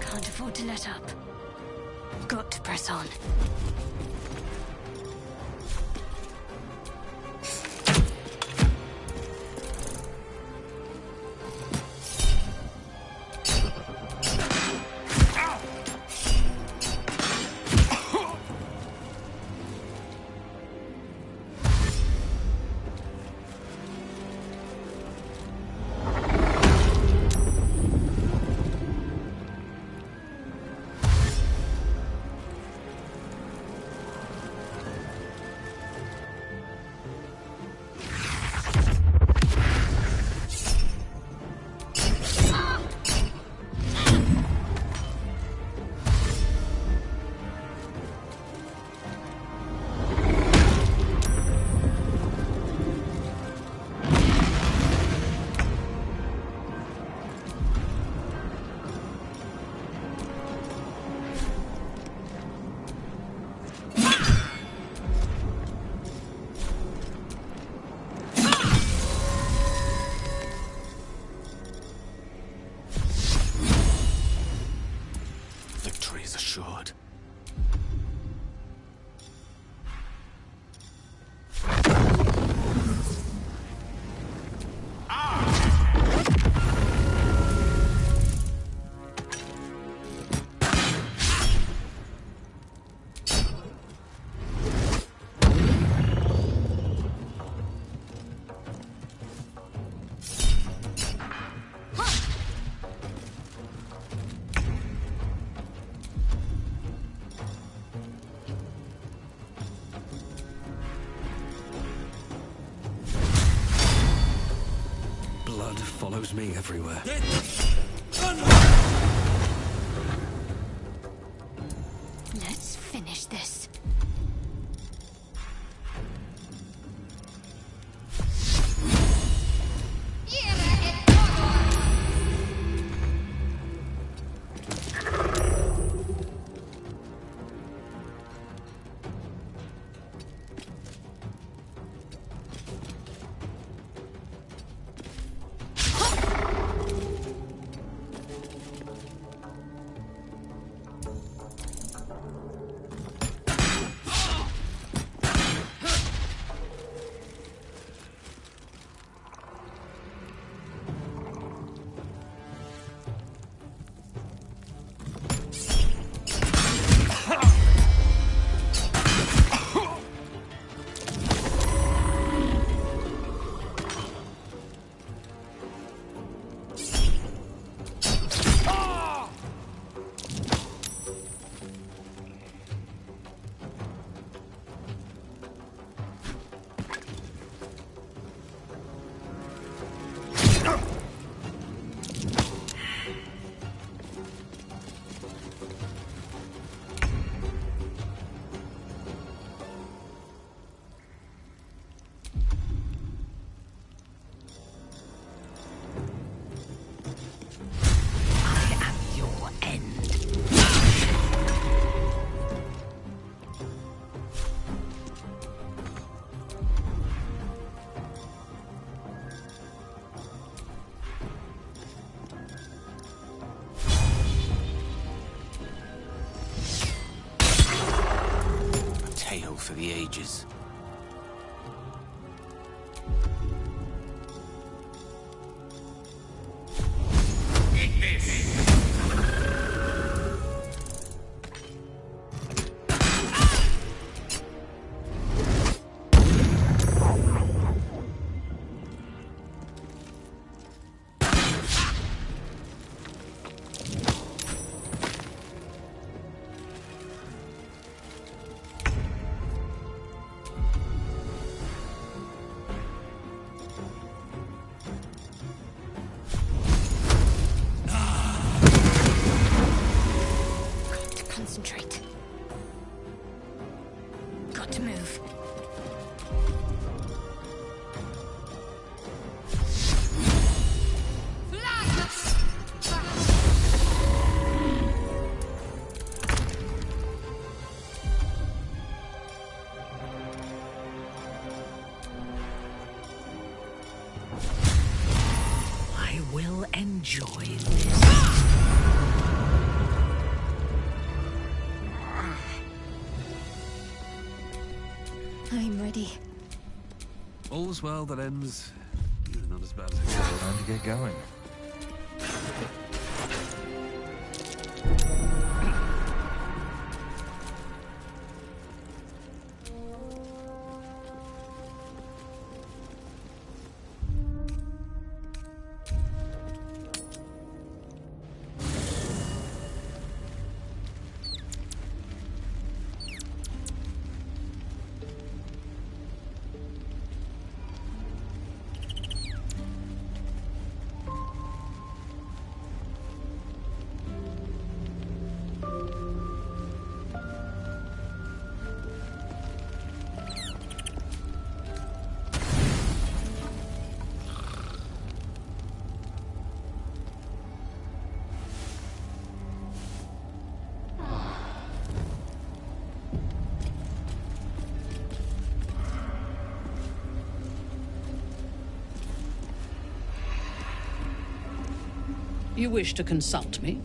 S3: Can't afford to let up. Got to press on.
S5: Victory is assured.
S7: Blood follows me everywhere.
S3: Let's finish this.
S5: For the ages.
S3: concentrate. Got to move.
S11: I will enjoy this.
S3: I'm ready.
S7: All's well that ends. Not as bad as it goes.
S12: Time to get going.
S10: You wish to consult me?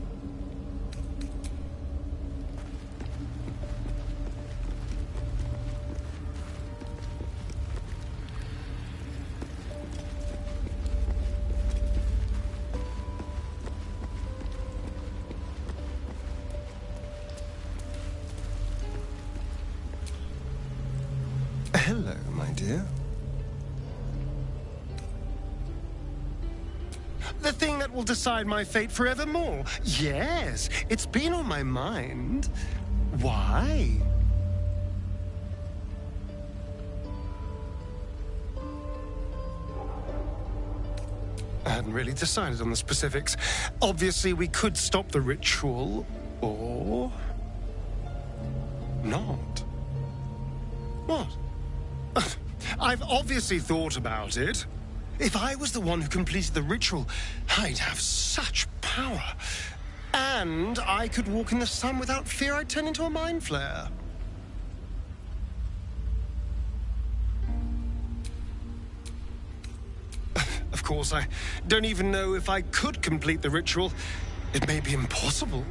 S13: Hello, my dear. The thing that will decide my fate forevermore. Yes, it's been on my mind. Why? I hadn't really decided on the specifics. Obviously, we could stop the ritual, or not. What? I've obviously thought about it. If I was the one who completed the ritual, I'd have such power. And I could walk in the sun without fear I'd turn into a mind flare. Of course, I don't even know if I could complete the ritual. It may be impossible,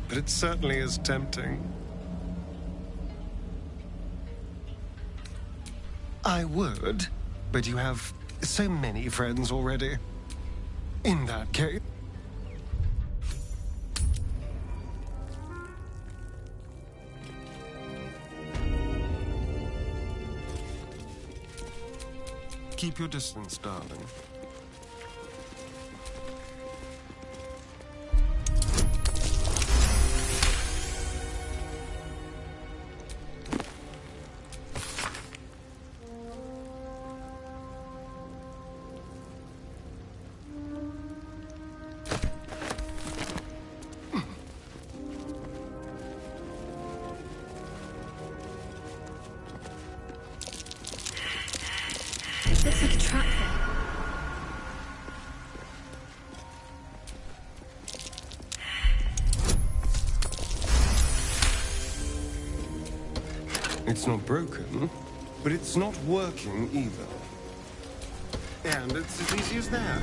S13: but it certainly is tempting. I would, but you have so many friends already. In that case... Keep your distance, darling.
S3: Looks like a trap there.
S13: It's not broken, but it's not working either. And it's as easy as that.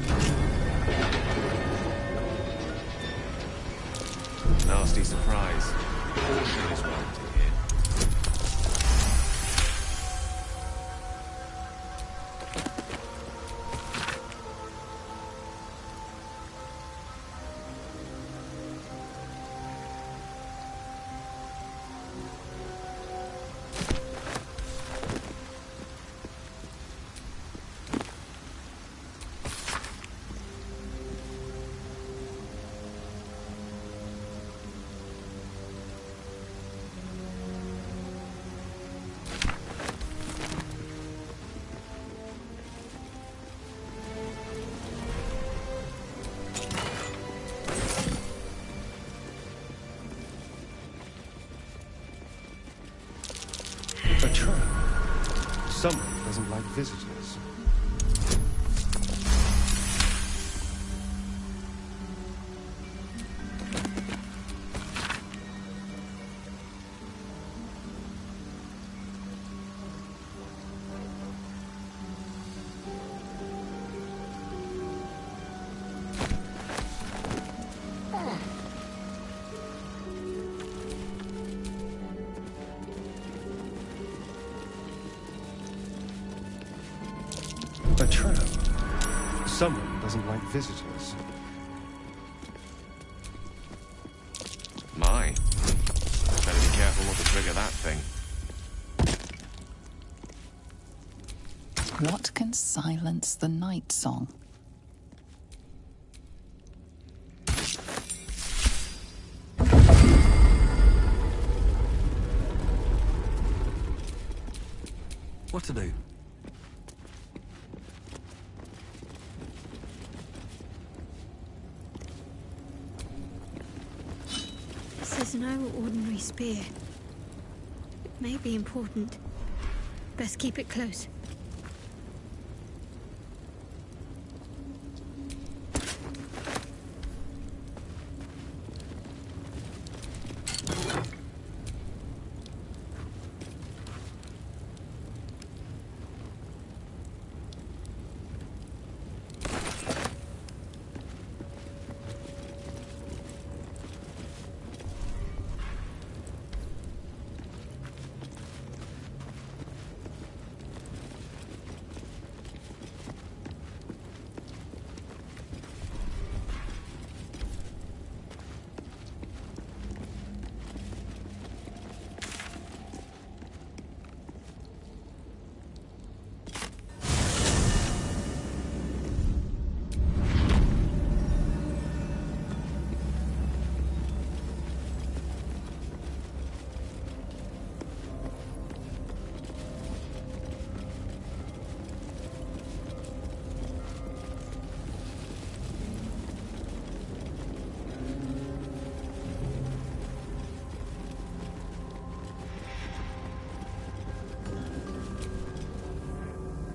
S2: Nasty surprise. Caution is warranted here.
S13: Someone doesn't like visitors. A trap. Someone doesn't like visitors.
S6: My. Better be careful not to trigger that thing.
S1: What can silence the night song?
S7: What to do?
S3: This is no ordinary spear. It may be important. Best keep it close.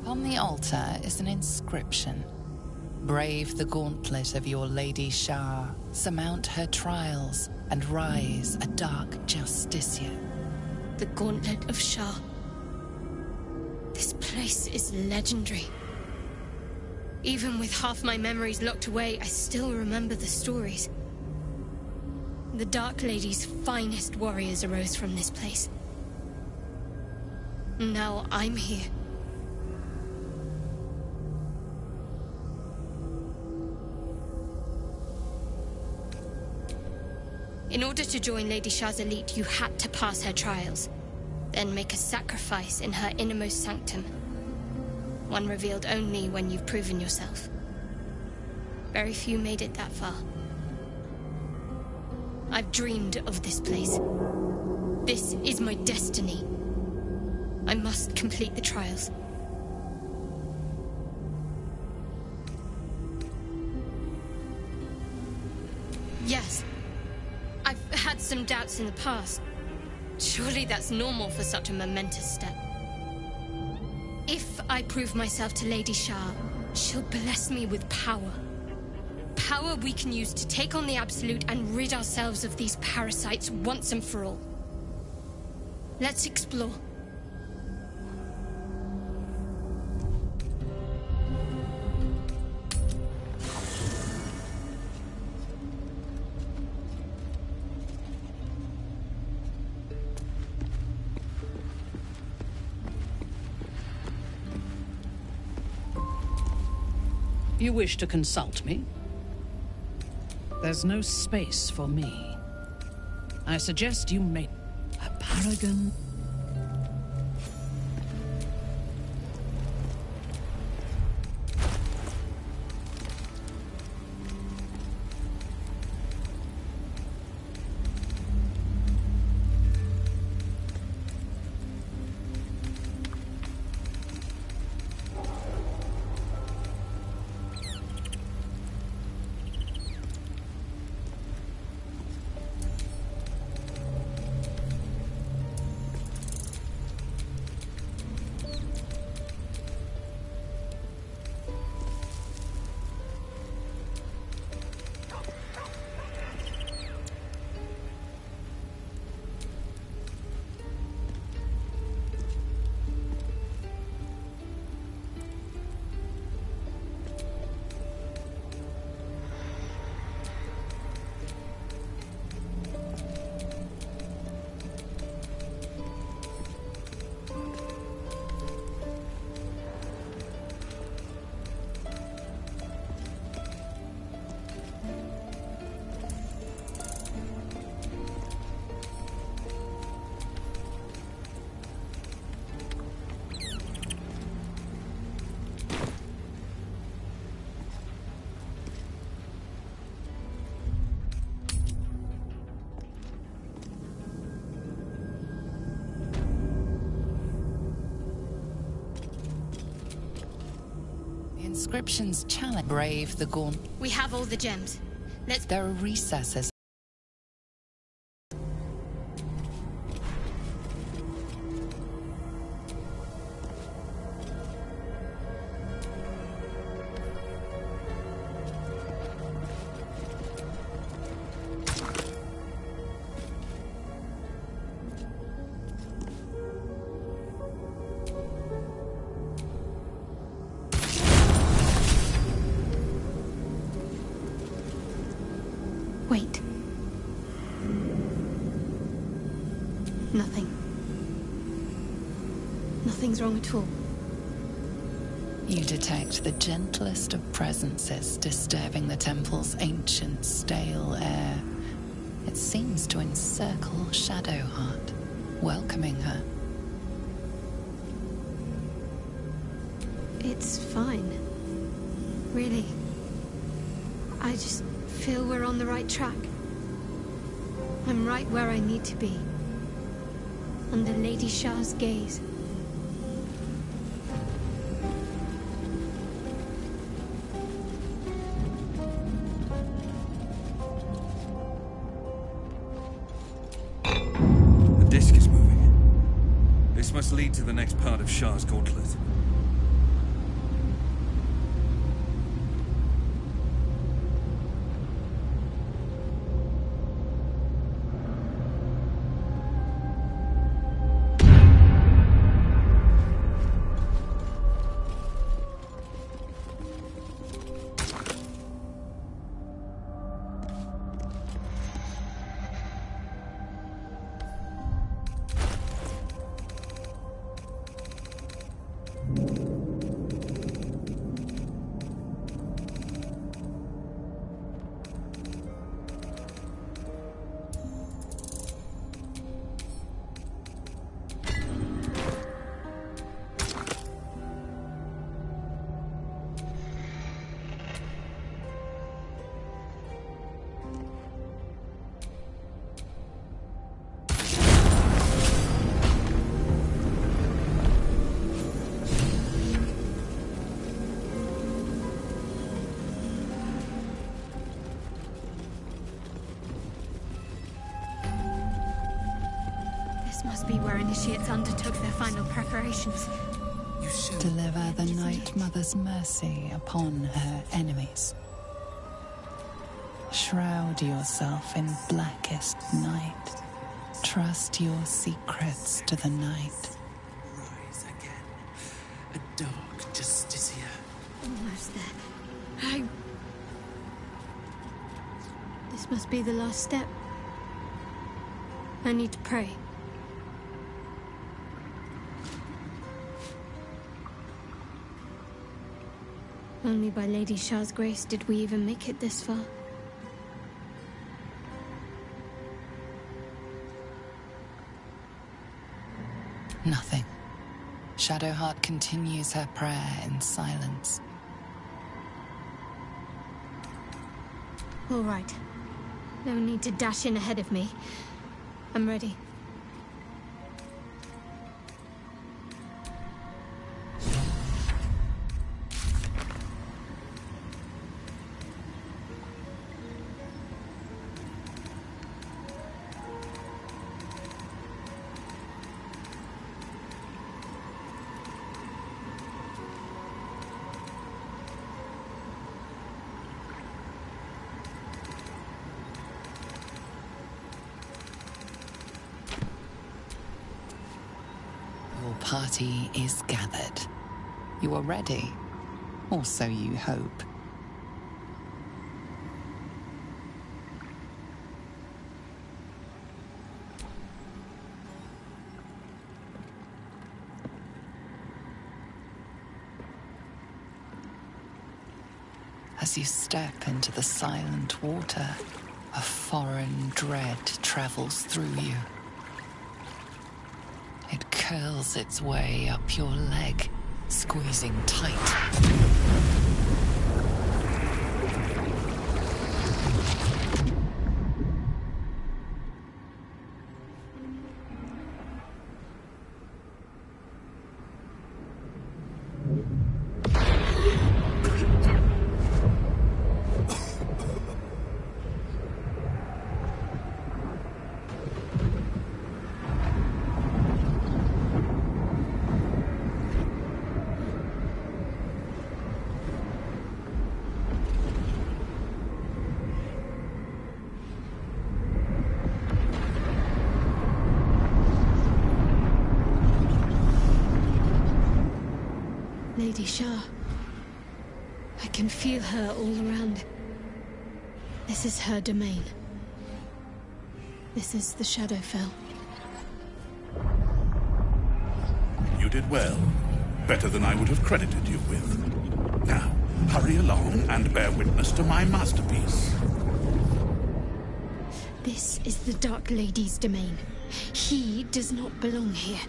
S1: On the altar is an inscription. Brave the gauntlet of your Lady Shar, surmount her trials, and rise a dark justiciar.
S3: The Gauntlet of Shar. This place is legendary. Even with half my memories locked away, I still remember the stories. The Dark Lady's finest warriors arose from this place. Now I'm here. In order to join Lady Shar's elite, you had to pass her trials, then make a sacrifice in her innermost sanctum. One revealed only when you've proven yourself. Very few made it that far. I've dreamed of this place. This is my destiny. I must complete the trials. Yes. I've had some doubts in the past. Surely that's normal for such a momentous step. If I prove myself to Lady Shar, she'll bless me with power. Power we can use to take on the Absolute and rid ourselves of these parasites once and for all. Let's explore.
S10: You wish to consult me? There's no space for me. I suggest you make a paragon.
S1: inscriptions challenge brave the gauntlet.
S3: We have all the gems.
S1: There are recesses.
S3: Wait. Nothing. Nothing's wrong at all.
S1: You detect the gentlest of presences disturbing the temple's ancient, stale air. It seems to encircle Shadowheart, welcoming her.
S3: It's fine. Really. I just feel we're on the right track. I'm right where I need to be. Under Lady Shar's gaze.
S7: The disc is moving. This must lead to the next part of Shar's gauntlet.
S3: This must be where initiates undertook their final preparations.
S1: Deliver the Night Mother's mercy upon her enemies. Shroud yourself in blackest night. Trust your secrets to the night.
S11: Rise again. A dark Justicia.
S3: Almost there. This must be the last step. I need to pray. Only by Lady Shar's grace did we even make it this far.
S1: Nothing. Shadowheart continues her prayer in silence.
S3: All right. No need to dash in ahead of me. I'm ready.
S1: Your party is gathered. You are ready, or so you hope. As you step into the silent water, a foreign dread travels through you. It curls its way up your leg, squeezing tight.
S3: Lady Shar. I can feel her all around. This is her domain. This is the Shadowfell.
S12: You did well. Better than I would have credited you with. Now, hurry along and bear witness to my masterpiece.
S3: This is the Dark Lady's domain. He does not belong here.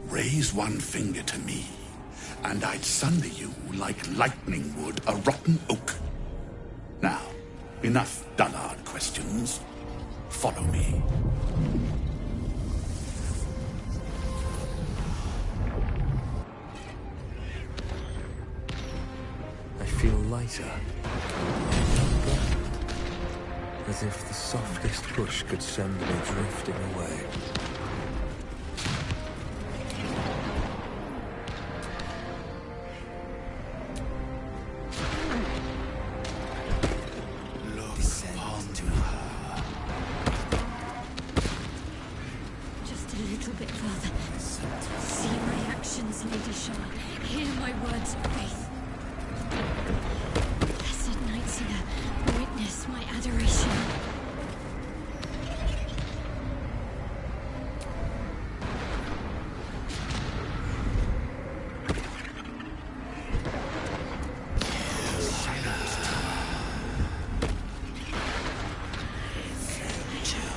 S12: Raise one finger to me, and I'd sunder you like lightning would a rotten oak. Now, enough dullard questions. Follow me.
S7: I feel lighter. As if the softest push could send me drifting away.
S3: Just a little bit further. See my actions, Lady Shar. Hear my words of faith. Blessed Nightsinger, witness my adoration.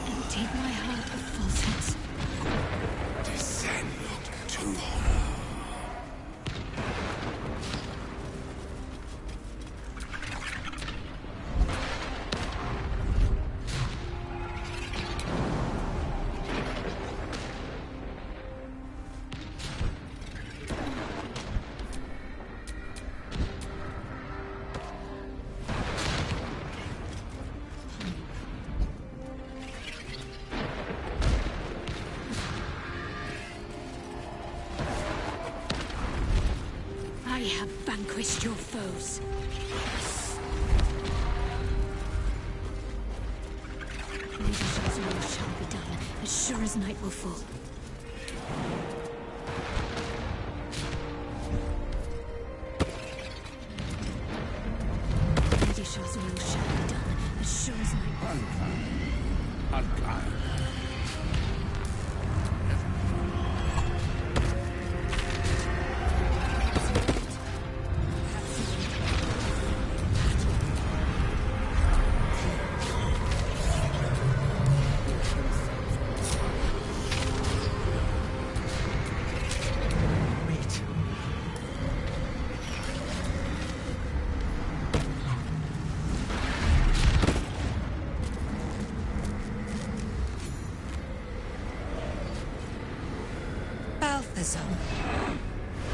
S3: Emptied my heart of falsehoods.
S12: Descend to
S3: I have vanquished your foes. Lady Shar's will shall be done, as sure as night will fall. Lady Shar's will shall be done, as sure as night will fall.
S12: Unkind.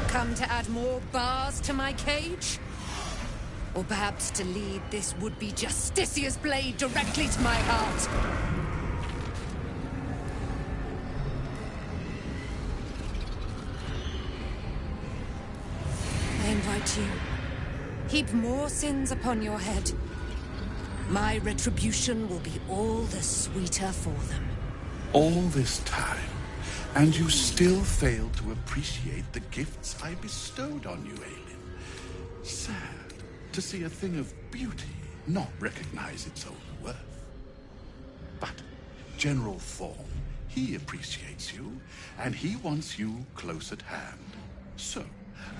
S14: Come to add more bars to my cage? Or perhaps to lead this would-be Justicia's blade directly to my heart? I invite you. Heap more sins upon your head. My retribution will be all the sweeter for them.
S12: All this time, and you still fail to appreciate the gifts I bestowed on you, Aelin. Sad to see a thing of beauty not recognize its own worth. But General Thorn, he appreciates you, and he wants you close at hand. So,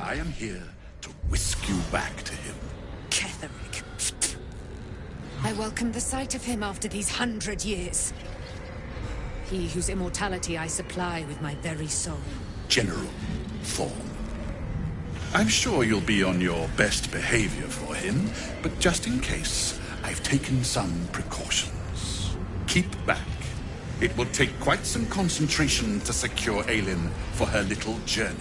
S12: I am here to whisk you back to him.
S14: Ketheric. I welcome the sight of him after these 100 years. He whose immortality I supply with my very soul.
S12: General Thorn. I'm sure you'll be on your best behavior for him, but just in case, I've taken some precautions. Keep back. It will take quite some concentration to secure Aelin for her little journey.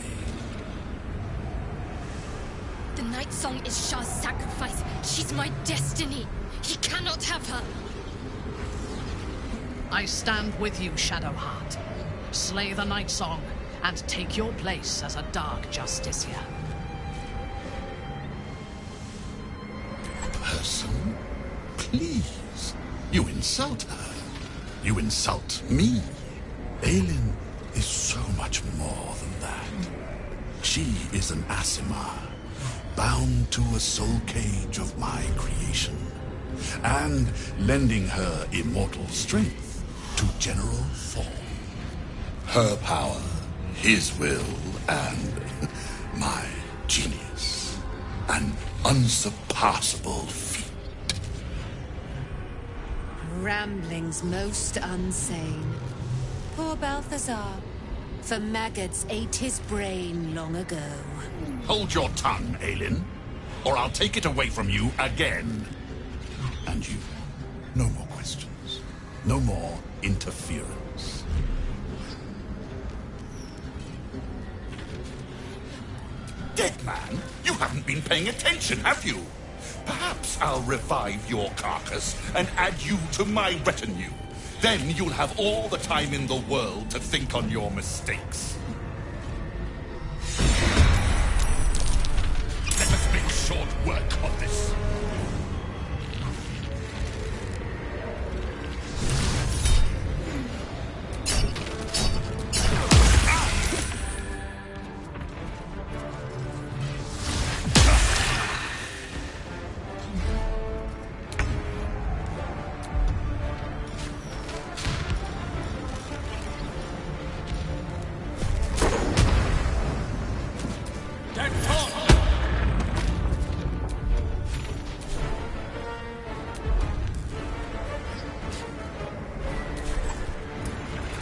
S3: The Night Song is Shar's sacrifice. She's my destiny. He cannot have her.
S10: I stand with you, Shadowheart. Slay the Night Song and take your place as a Dark Justiciar.
S12: Person? Please. You insult her. You insult me. Aelin is so much more than that. She is an Asimar, bound to a soul cage of my creation, and lending her immortal strength to general form. Her power, his will, and my genius. An unsurpassable feat.
S14: Ramblings most unsane. Poor Balthazar. For maggots ate his brain long ago.
S12: Hold your tongue, Aelin, or I'll take it away from you again. And you, no more questions. No more interference. Dead man, you haven't been paying attention, have you? Perhaps I'll revive your carcass and add you to my retinue. Then you'll have all the time in the world to think on your mistakes. Let us make short work of this.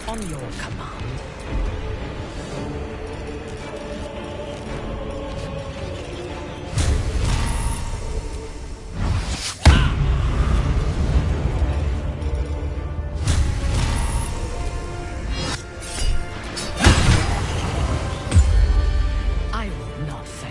S10: On your command. I will not fail.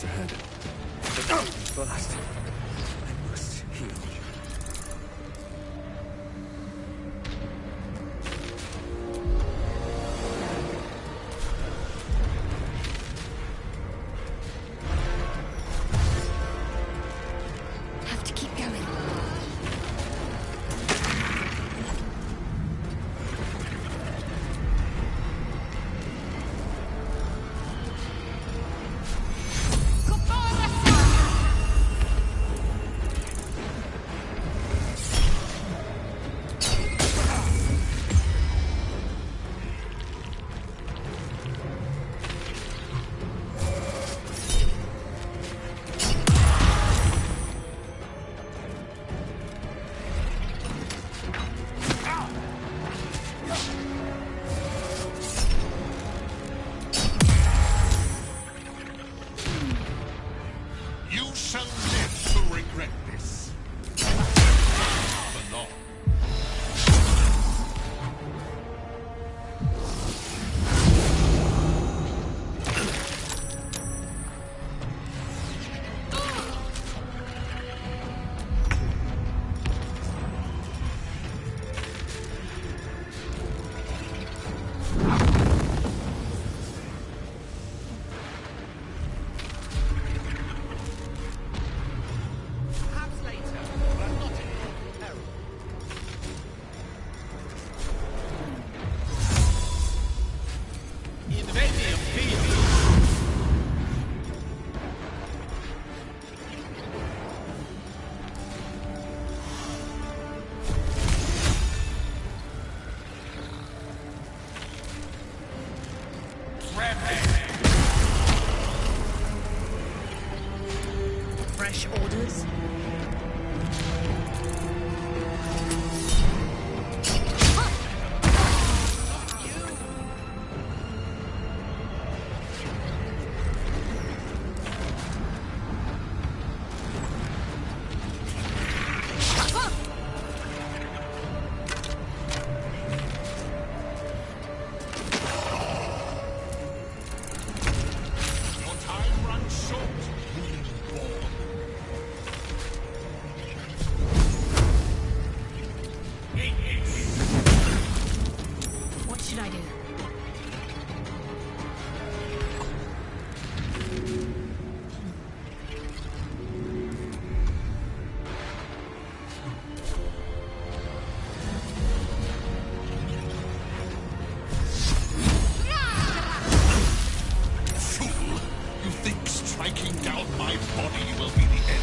S7: close ahead. But fast. I must heal.
S3: Have to keep going.
S10: Fresh orders?
S3: What should I do?
S12: Fool! You think striking down my body will be the end?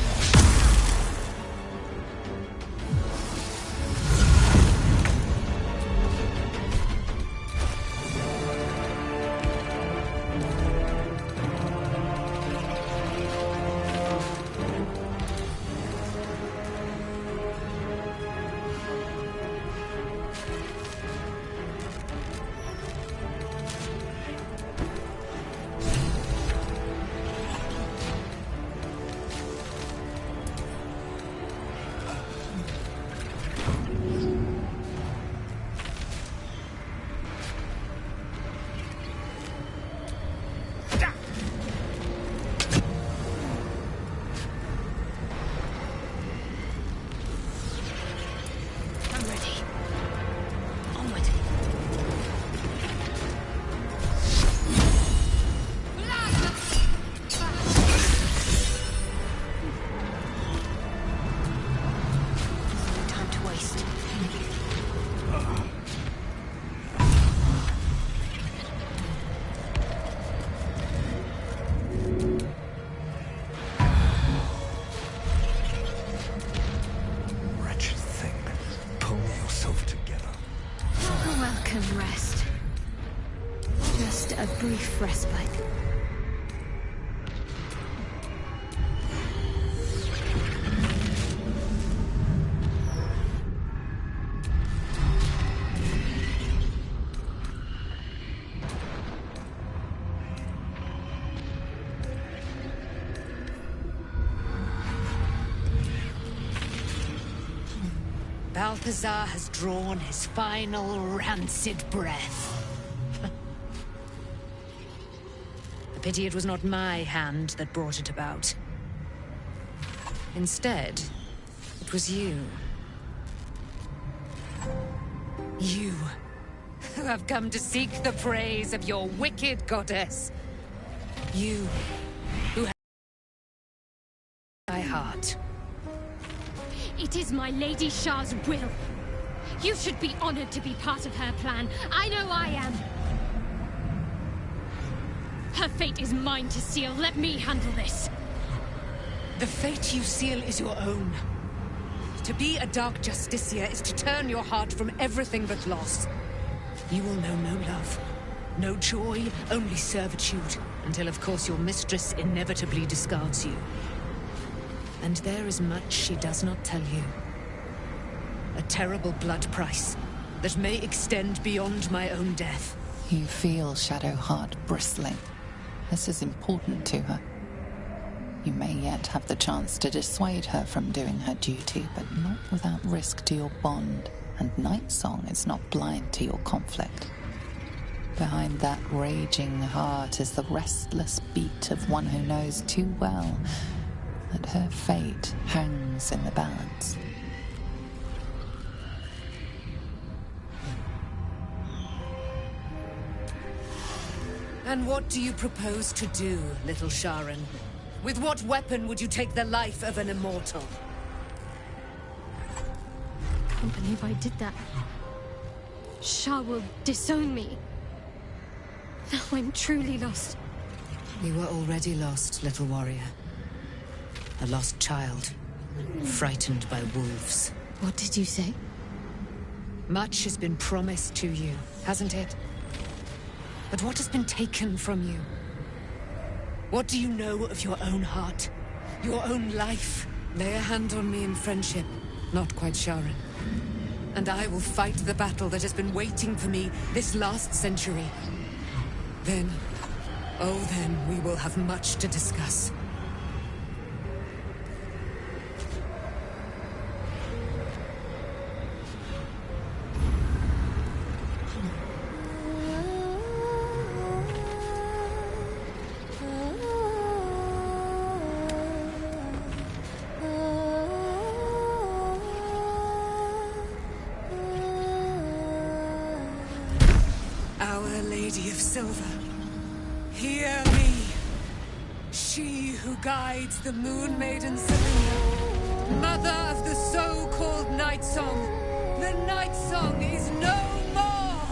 S3: Rest. Just a brief respite.
S14: Balthazar has drawn his final rancid breath. A pity it was not my hand that brought it about. Instead, it was you. You, who have come to seek the praise of your wicked goddess. You, who have my heart.
S3: It is my Lady Shar's will. You should be honored to be part of her plan. I know I am. Her fate is mine to seal. Let me handle this.
S14: The fate you seal is your own. To be a Dark Justicia is to turn your heart from everything but loss. You will know no love, no joy, only servitude, until of course your mistress inevitably discards you. And there is much she does not tell you. A terrible blood price that may extend beyond my own death.
S1: You feel Shadowheart bristling. This is important to her. You may yet have the chance to dissuade her from doing her duty, but not without risk to your bond, and Nightsong is not blind to your conflict. Behind that raging heart is the restless beat of one who knows too well that her fate hangs in the balance.
S14: And what do you propose to do, little Sharon? With what weapon would you take the life of an immortal?
S3: I can't believe I did that. Shar will disown me. Now I'm truly lost.
S14: You were already lost, little warrior. A lost child, frightened by wolves.
S3: What did you say?
S14: Much has been promised to you, hasn't it? But what has been taken from you? What do you know of your own heart? Your own life? Lay a hand on me in friendship, not quite Sharon. And I will fight the battle that has been waiting for me this last century. Then, oh then, we will have much to discuss. Hear me, she who guides the Moon Maiden Serena, mother of the so-called Nightsong. The Nightsong is no more!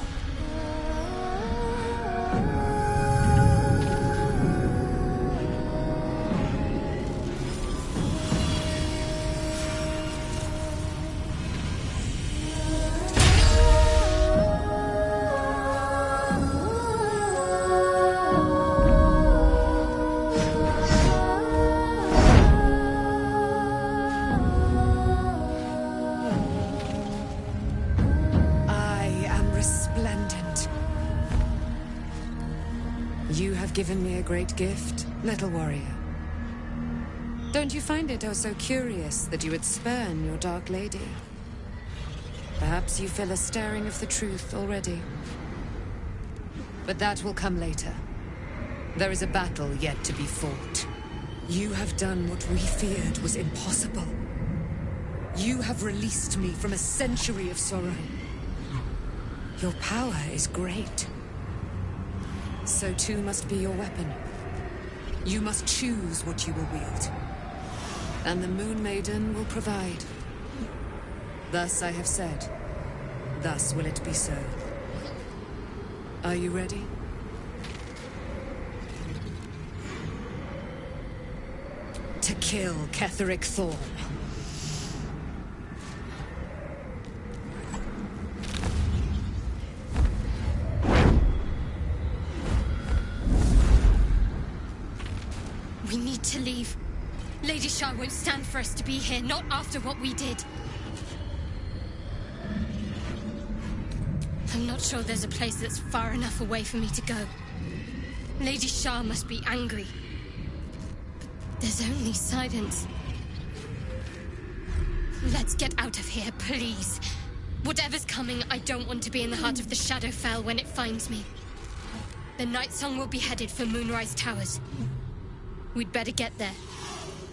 S14: Given me a great gift, little warrior. Don't you find it oh so curious that you would spurn your Dark Lady? Perhaps you feel a stirring of the truth already. But that will come later. There is a battle yet to be fought. You have done what we feared was impossible. You have released me from a century of sorrow. Your power is great. So too must be your weapon. You must choose what you will wield. And the Moon Maiden will provide. Thus I have said. Thus will it be so. Are you ready? To kill Ketheric Thorn.
S3: We need to leave. Lady Shar won't stand for us to be here, not after what we did. I'm not sure there's a place that's far enough away for me to go. Lady Shar must be angry. But there's only silence. Let's get out of here, please. Whatever's coming, I don't want to be in the heart of the Shadowfell when it finds me. The Night Song will be headed for Moonrise Towers. We'd better get there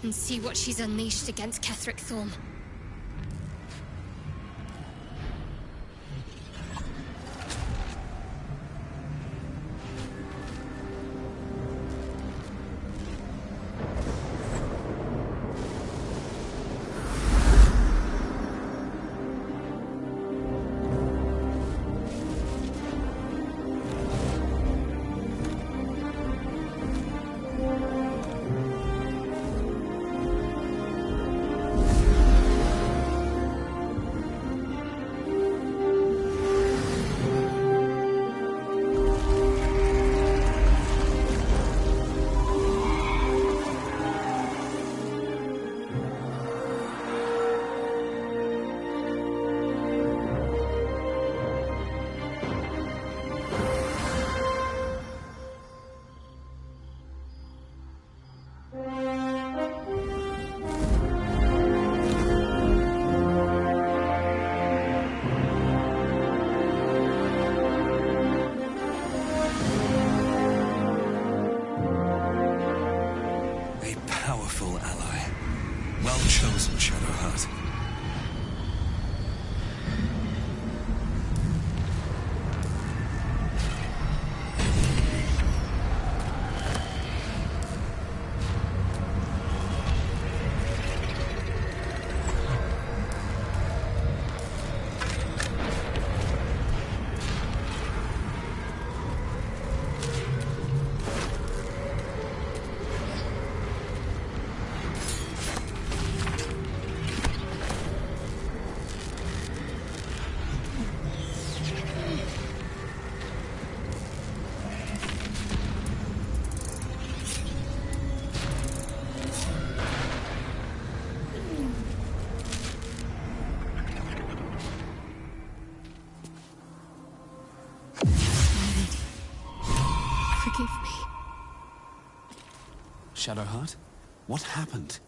S3: and see what she's unleashed against Ketheric Thorm.
S11: Shadowheart? What happened?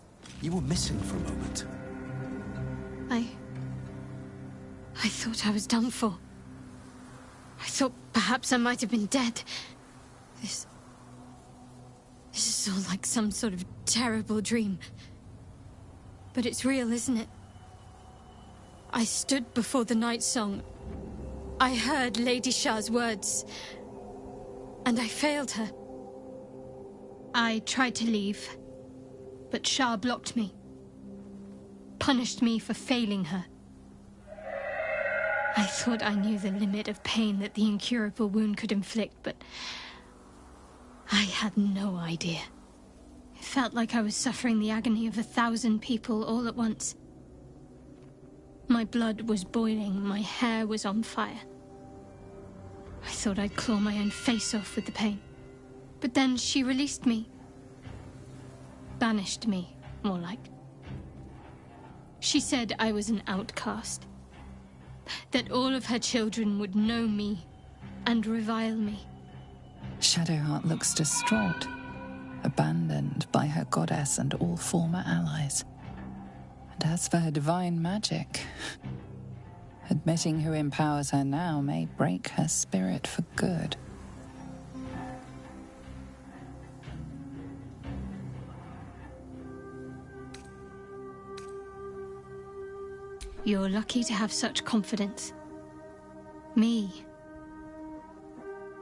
S11: You were missing for a moment.
S3: I thought I was done for. I thought perhaps I might have been dead. This is all like some sort of terrible dream. But it's real, isn't it? I stood before the Night Song. I heard Lady Shar's words. And I failed her. I tried to leave, but Shar blocked me. Punished me for failing her. I thought I knew the limit of pain that the incurable wound could inflict, but I had no idea. It felt like I was suffering the agony of 1,000 people all at once. My blood was boiling, my hair was on fire. I thought I'd claw my own face off with the pain. But then she released me. Banished me, more like. She said I was an outcast. That all of her children would know me and revile me.
S1: Shadowheart looks distraught, abandoned by her goddess and all former allies. And as for her divine magic, admitting who empowers her now may break her spirit for good.
S3: You're lucky to have such confidence. Me.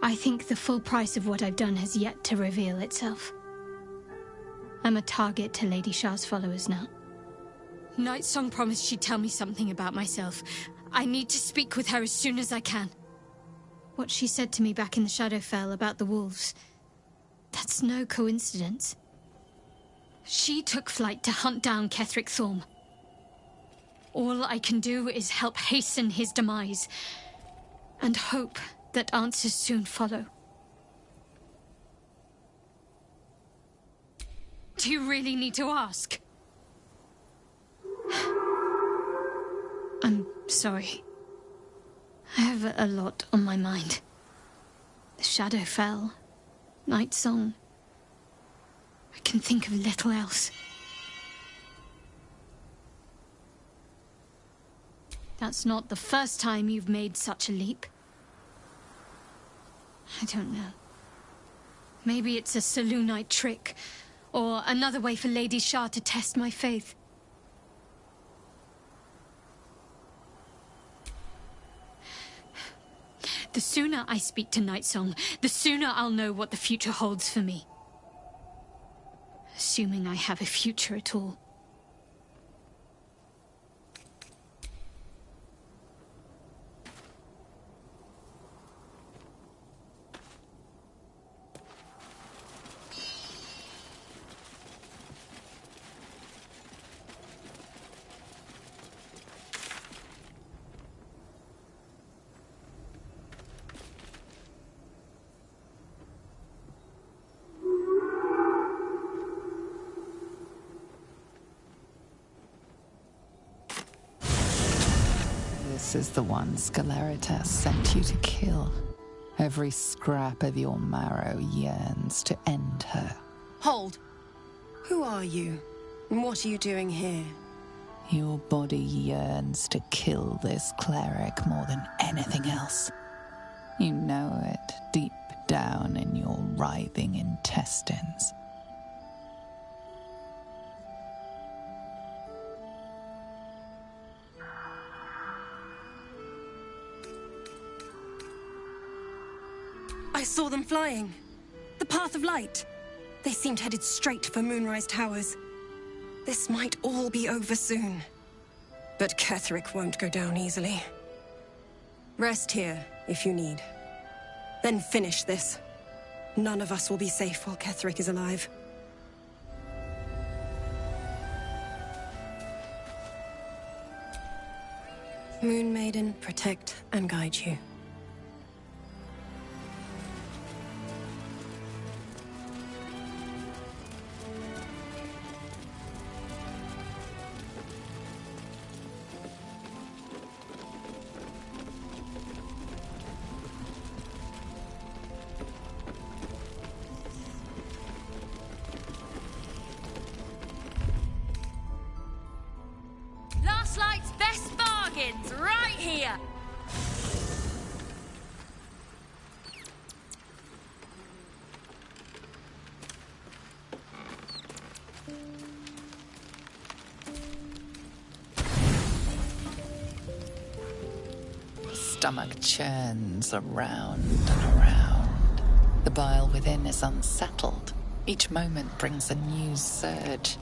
S3: I think the full price of what I've done has yet to reveal itself. I'm a target to Lady Shar's followers now. Night Song promised she'd tell me something about myself. I need to speak with her as soon as I can. What she said to me back in the Shadowfell about the wolves, that's no coincidence. She took flight to hunt down Ketheric Thorm. All I can do is help hasten his demise, and hope that answers soon follow. Do you really need to ask? I'm sorry. I have a lot on my mind. The Shadowfell, Night Song. I can think of little else. That's not the first time you've made such a leap. I don't know. Maybe it's a Selûnite trick, or another way for Lady Shar to test my faith. The sooner I speak to Nightsong, the sooner I'll know what the future holds for me. Assuming I have a future at all.
S1: This is the one Sceleritas sent you to kill. Every scrap of your marrow yearns to end her.
S15: Hold! Who are you? And what are you doing here?
S1: Your body yearns to kill this cleric more than anything else. You know it deep down in your writhing intestines.
S15: I saw them flying. The path of light. They seemed headed straight for Moonrise Towers. This might all be over soon. But Ketheric won't go down easily. Rest here, if you need. Then finish this. None of us will be safe while Ketheric is alive. Moon Maiden, protect and guide you.
S16: Last Light's best bargains, right here!
S1: Stomach churns around and around. The bile within is unsettled. Each moment brings a new surge.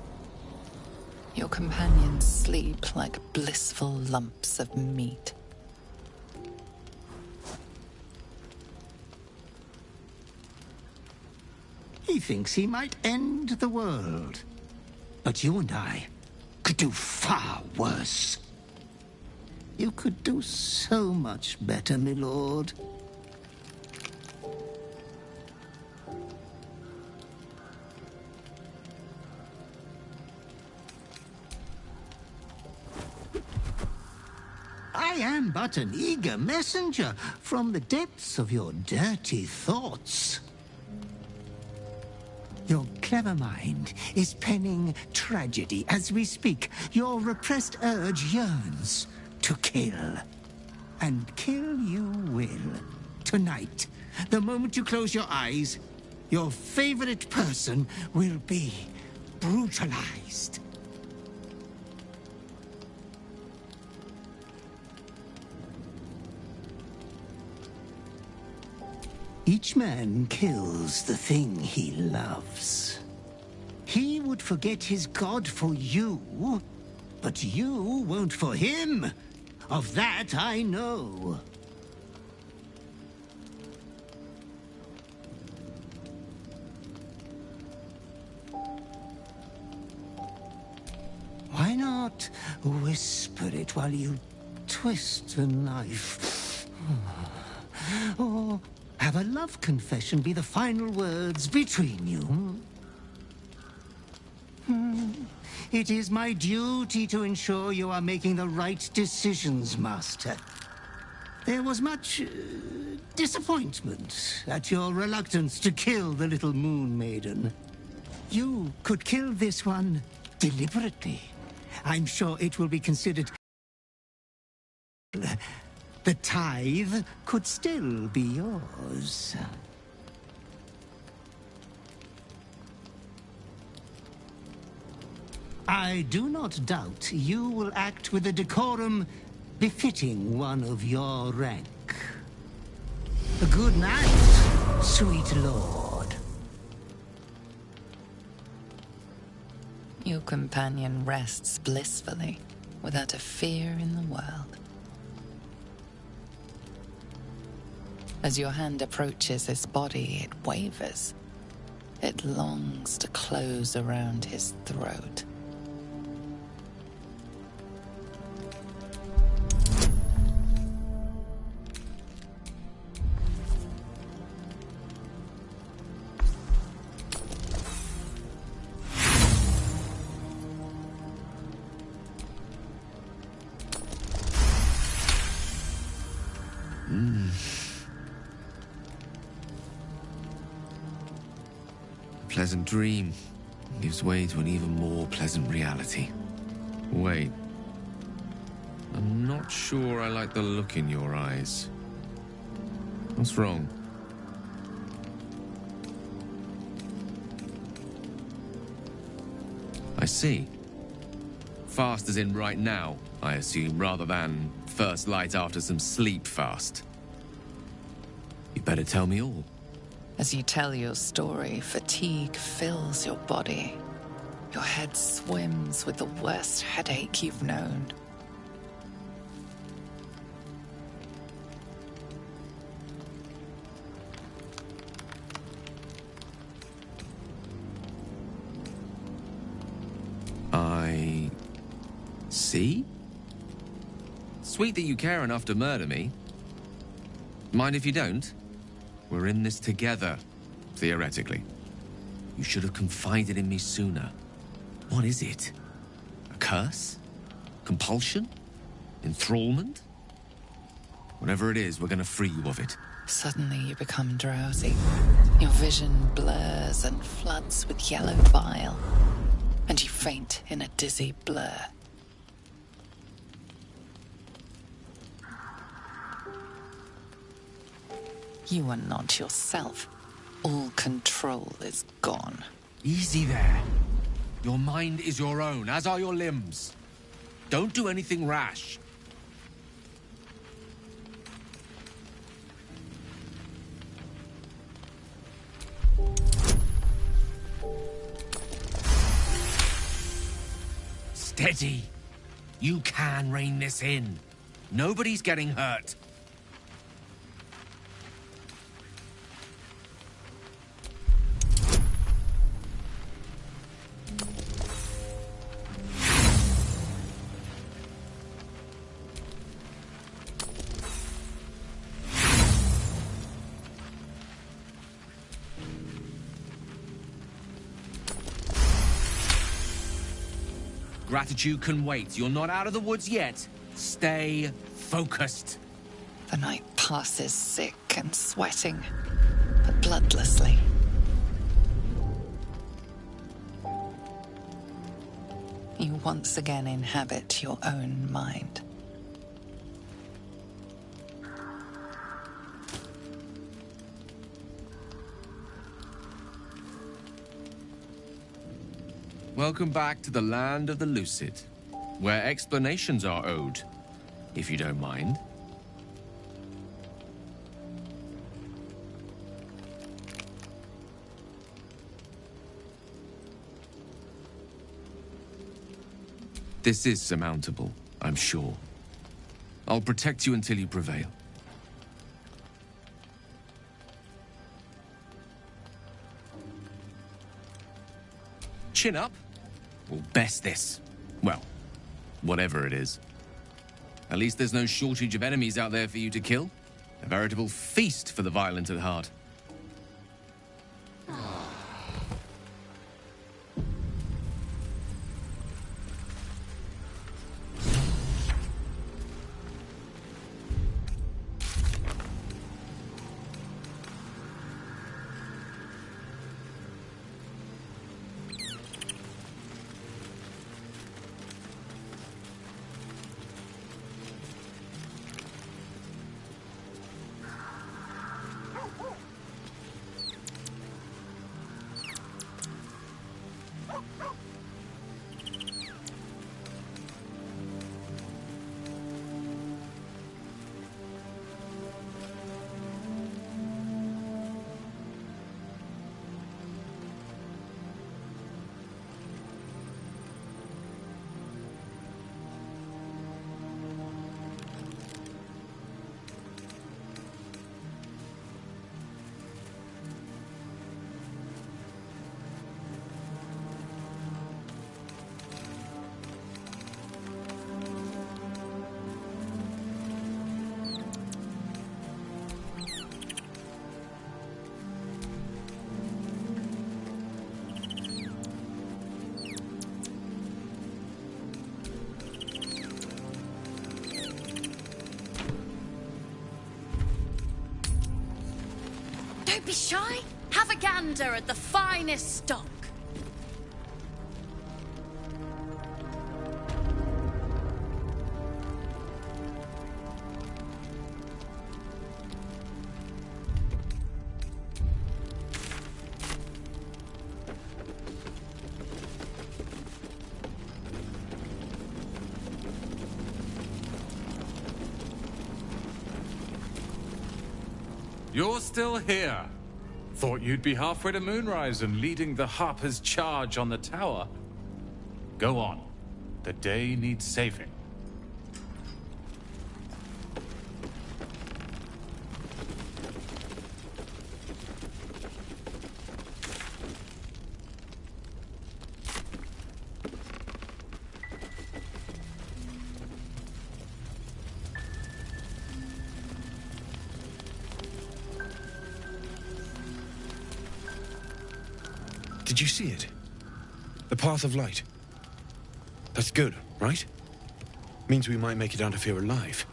S1: Your companions sleep like blissful lumps of meat.
S17: He thinks he might end the world. But you and I could do far worse. You could do so much better, my lord. I am but an eager messenger from the depths of your dirty thoughts. Your clever mind is penning tragedy as we speak. Your repressed urge yearns to kill. And kill you will. Tonight, the moment you close your eyes, your favorite person will be brutalized. Each man kills the thing he loves. He would forget his god for you, but you won't for him. Of that I know. Why not whisper it while you twist the knife? Or have a love confession be the final words between you? It is my duty to ensure you are making the right decisions, Master. There was much disappointment at your reluctance to kill the little Moon Maiden. You could kill this one deliberately. I'm sure it will be considered. The tithe could still be yours. I do not doubt you will act with a decorum befitting one of your rank. Good night, sweet lord.
S1: Your companion rests blissfully, without a fear in the world. As your hand approaches his body, it wavers. It longs to close around his throat.
S2: Pleasant dream gives way to an even more pleasant reality. Wait. I'm not sure I like the look in your eyes. What's wrong? I see. Fast as in right now, I assume, rather than first light after some sleep fast. You better tell me all.
S1: As you tell your story, fatigue fills your body. Your head swims with the worst headache you've known.
S2: I see? Sweet that you care enough to murder me. Mind if you don't? We're in this together, theoretically. You should have confided in me sooner. What is it? A curse? Compulsion? Enthrallment? Whatever it is, we're gonna free you of it.
S1: Suddenly you become drowsy. Your vision blurs and floods with yellow bile, and you faint in a dizzy blur. You are not yourself. All control is gone.
S2: Easy there. Your mind is your own, as are your limbs. Don't do anything rash. Steady. You can rein this in. Nobody's getting hurt. Gratitude can wait. You're not out of the woods yet. Stay focused.
S1: The night passes sick and sweating, but bloodlessly. You once again inhabit your own mind.
S2: Welcome back to the land of the lucid, where explanations are owed, if you don't mind. This is surmountable, I'm sure. I'll protect you until you prevail. Chin up, or best this. Well, whatever it is. At least there's no shortage of enemies out there for you to kill. A veritable feast for the violent at heart.
S16: Don't be shy. Have a gander at the finest stock.
S18: You're still here. Thought you'd be halfway to Moonrise and leading the Harper's charge on the tower. Go on. The day needs saving.
S19: Did you see it? The path of light. That's good, right? Means we might make it out of here alive.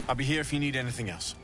S19: I'll be here if you need anything else.